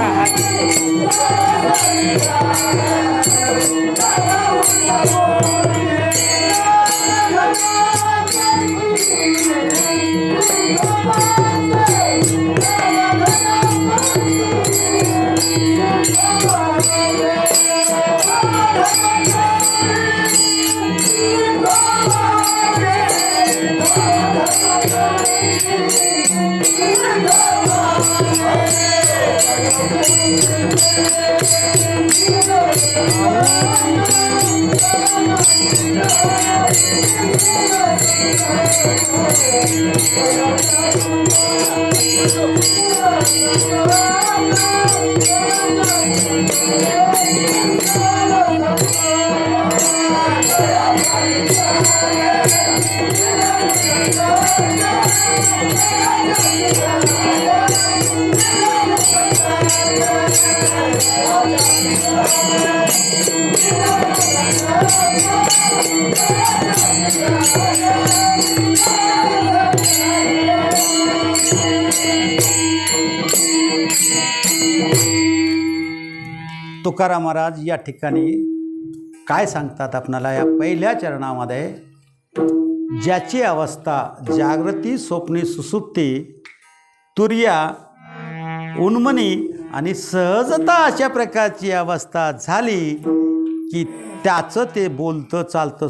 तुकाराम महाराज या ठिकाणी काय सांगतात आपणाला या पहिल्या चरणामध्ये, ज्याची अवस्था जागृती, स्वप्नी, सुसुप्ती, तुर्या, उन्मनी आणि सहजता अशा प्रकारची अवस्था झाली की त्याचं ते बोलतं चालतं